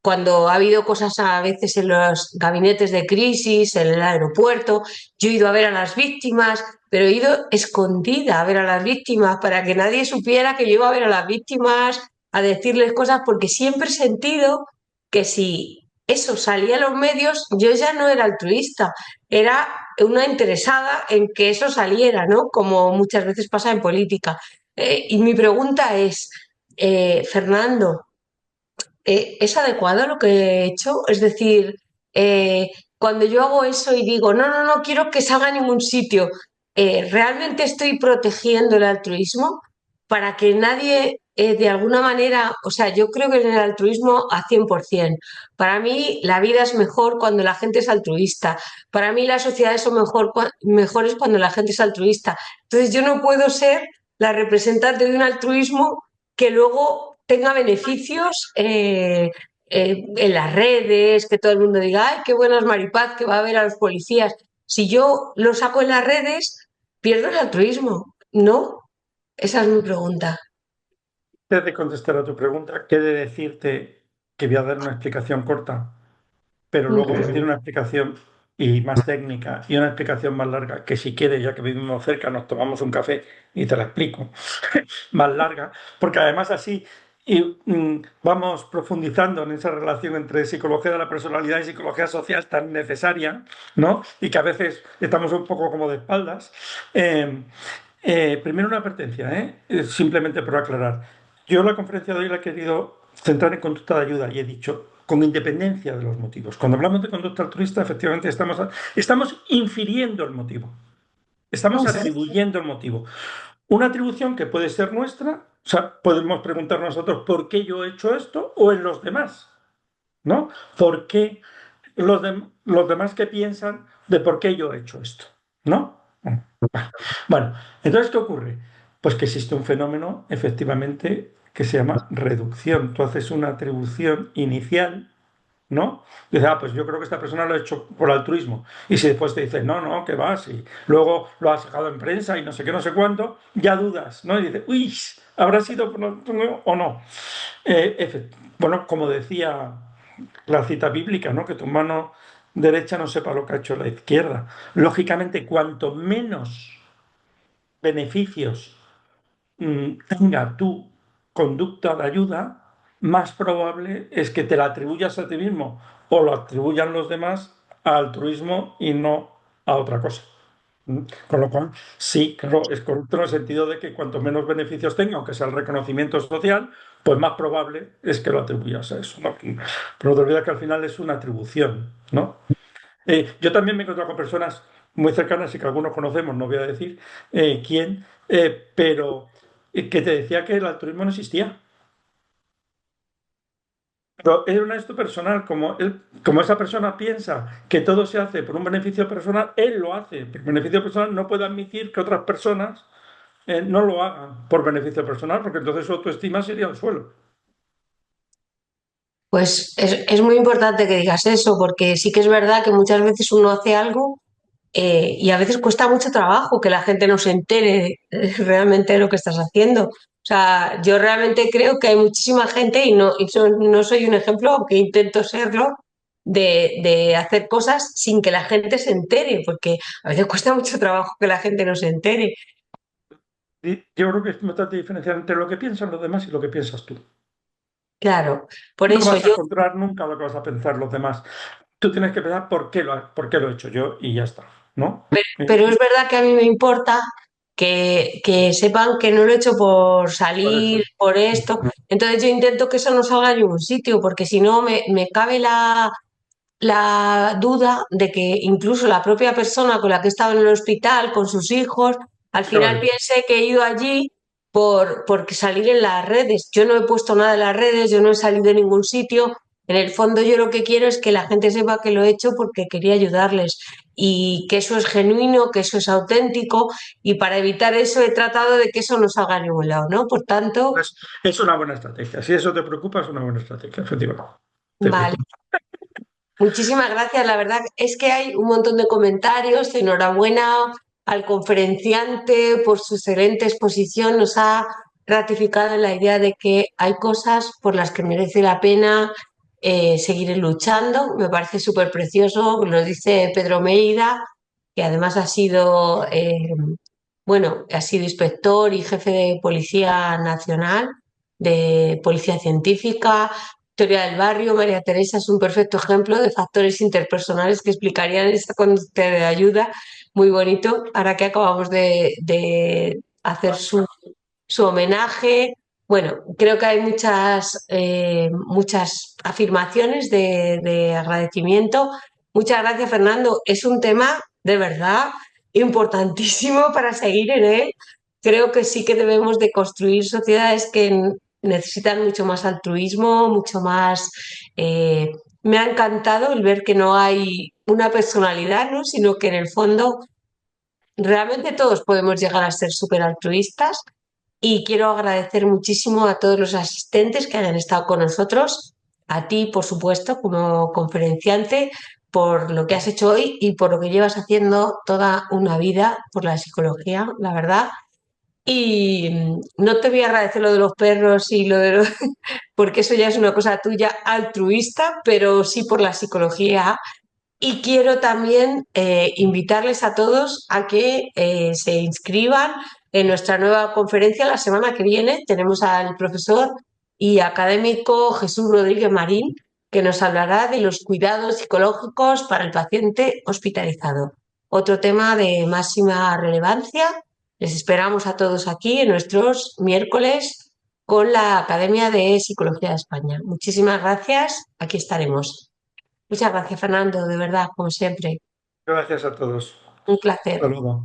S1: cuando ha habido cosas a veces en los gabinetes de crisis, en el aeropuerto, yo he ido a ver a las víctimas, pero he ido escondida a ver a las víctimas para que nadie supiera que yo iba a ver a las víctimas, a decirles cosas, porque siempre he sentido que si eso salía a los medios, yo ya no era altruista, era una interesada en que eso saliera, ¿no? Como muchas veces pasa en política. Y mi pregunta es, Fernando, ¿es adecuado lo que he hecho? Es decir, cuando yo hago eso y digo, no quiero que salga a ningún sitio, ¿realmente estoy protegiendo el altruismo para que nadie, de alguna manera, o sea, yo creo que en el altruismo a 100%. Para mí la vida es mejor cuando la gente es altruista. Para mí las sociedades son mejores cuando la gente es altruista. Entonces yo no puedo ser la representante de un altruismo que luego tenga beneficios en las redes, que todo el mundo diga, ay, qué buena es Maripaz, que va a ver a los policías. Si yo lo saco en las redes, pierdo el altruismo, ¿no? Esa es mi pregunta.
S2: Antes de contestar a tu pregunta, he de decirte que voy a dar una explicación corta, pero luego voy a decir una explicación y más técnica y una explicación más larga, que si quieres, ya que vivimos cerca, nos tomamos un café y te la explico, más larga, porque además así vamos profundizando en esa relación entre psicología de la personalidad y psicología social tan necesaria, ¿no? Y que a veces estamos un poco como de espaldas. Eh, Primero una advertencia, simplemente por aclarar. Yo la conferencia de hoy la he querido centrar en conducta de ayuda y he dicho con independencia de los motivos. Cuando hablamos de conducta altruista, efectivamente estamos infiriendo el motivo, estamos atribuyendo el motivo. Una atribución que puede ser nuestra, o sea, podemos preguntar nosotros por qué yo he hecho esto o en los demás, ¿no? ¿Por qué los demás que piensan de por qué yo he hecho esto? ¿No? Bueno, entonces, ¿qué ocurre? Pues que existe un fenómeno, efectivamente, que se llama reducción. Tú haces una atribución inicial, ¿no? Dices, pues yo creo que esta persona lo ha hecho por altruismo. Y si después te dice, no, que va, si luego lo has sacado en prensa y no sé qué, no sé cuánto, ya dudas, ¿no? Y dices, uy, ¿habrá sido o no? Bueno, como decía la cita bíblica, ¿no? Que tu mano derecha no sepa lo que ha hecho la izquierda. Lógicamente, cuanto menos beneficios tenga tu conducta de ayuda, más probable es que te la atribuyas a ti mismo o lo atribuyan los demás a altruismo y no a otra cosa. Con lo cual, sí, claro, es corrupto en el sentido de que cuanto menos beneficios tenga, aunque sea el reconocimiento social, pues más probable es que lo atribuyas a eso, ¿no? Pero no te olvides que al final es una atribución, ¿no? Yo también me he encontrado con personas muy cercanas y que algunos conocemos, no voy a decir quién, pero que te decía que el altruismo no existía. Pero es un esto personal, como esa persona piensa que todo se hace por un beneficio personal, él lo hace por beneficio personal, no puede admitir que otras personas no lo hagan por beneficio personal, porque entonces su autoestima sería el suelo.
S1: Pues es muy importante que digas eso, porque sí que es verdad que muchas veces uno hace algo y a veces cuesta mucho trabajo que la gente no se entere realmente de lo que estás haciendo. O sea, yo realmente creo que hay muchísima gente, no soy un ejemplo, aunque intento serlo, de hacer cosas sin que la gente se entere, porque a veces cuesta mucho trabajo que la gente no se entere.
S2: Y yo creo que es importante diferenciar entre lo que piensan los demás y lo que piensas tú.
S1: Claro, por
S2: No
S1: eso
S2: vas a
S1: yo.
S2: controlar nunca lo que vas a pensar los demás. Tú tienes que pensar por qué lo he hecho yo y ya está, ¿no?
S1: Pero es verdad que a mí me importa que sepan que no lo he hecho por
S2: Por
S1: salir,
S2: eso.
S1: por esto. Entonces yo intento que eso no salga a ningún sitio, porque si no me cabe la duda de que incluso la propia persona con la que he estado en el hospital, con sus hijos, al final
S2: Claro.
S1: piense que he ido allí por salir en las redes. Yo no he puesto nada en las redes, yo no he salido de ningún sitio. En el fondo yo lo que quiero es que la gente sepa que lo he hecho porque quería ayudarles y que eso es genuino, que eso es auténtico y para evitar eso he tratado de que eso no salga a ningún lado, ¿no? Por tanto,
S2: Es una buena estrategia. Si eso te preocupa, es una buena estrategia, efectivamente.
S1: vale. Muchísimas gracias. La verdad es que hay un montón de comentarios. Enhorabuena al conferenciante por su excelente exposición. Nos ha ratificado en la idea de que hay cosas por las que merece la pena seguir luchando. Me parece súper precioso. Lo dice Pedro Meira, que además ha sido inspector y jefe de Policía Nacional, de Policía Científica. Victoria del Barrio, María Teresa es un perfecto ejemplo de factores interpersonales que explicarían esa conducta de ayuda. Muy bonito. Ahora que acabamos de hacer su homenaje. Bueno, creo que hay muchas afirmaciones de agradecimiento. Muchas gracias, Fernando. Es un tema de verdad importantísimo para seguir en él. Creo que sí que debemos de construir sociedades que necesitan mucho más altruismo, mucho más. Me ha encantado el ver que no hay una personalidad, ¿no? Sino que en el fondo realmente todos podemos llegar a ser súper altruistas y quiero agradecer muchísimo a todos los asistentes que hayan estado con nosotros, a ti, por supuesto, como conferenciante, por lo que has hecho hoy y por lo que llevas haciendo toda una vida por la psicología, la verdad. Y no te voy a agradecer lo de los perros y lo de los, porque eso ya es una cosa tuya altruista, pero sí por la psicología y quiero también invitarles a todos a que se inscriban en nuestra nueva conferencia la semana que viene. Tenemos al profesor y académico Jesús Rodríguez Marín, que nos hablará de los cuidados psicológicos para el paciente hospitalizado. Otro tema de máxima relevancia. Les esperamos a todos aquí en nuestros miércoles con la Academia de Psicología de España. Muchísimas gracias. Aquí estaremos. Muchas gracias, Fernando, de verdad, como siempre.
S2: Gracias a todos.
S1: Un placer.
S2: Saludos.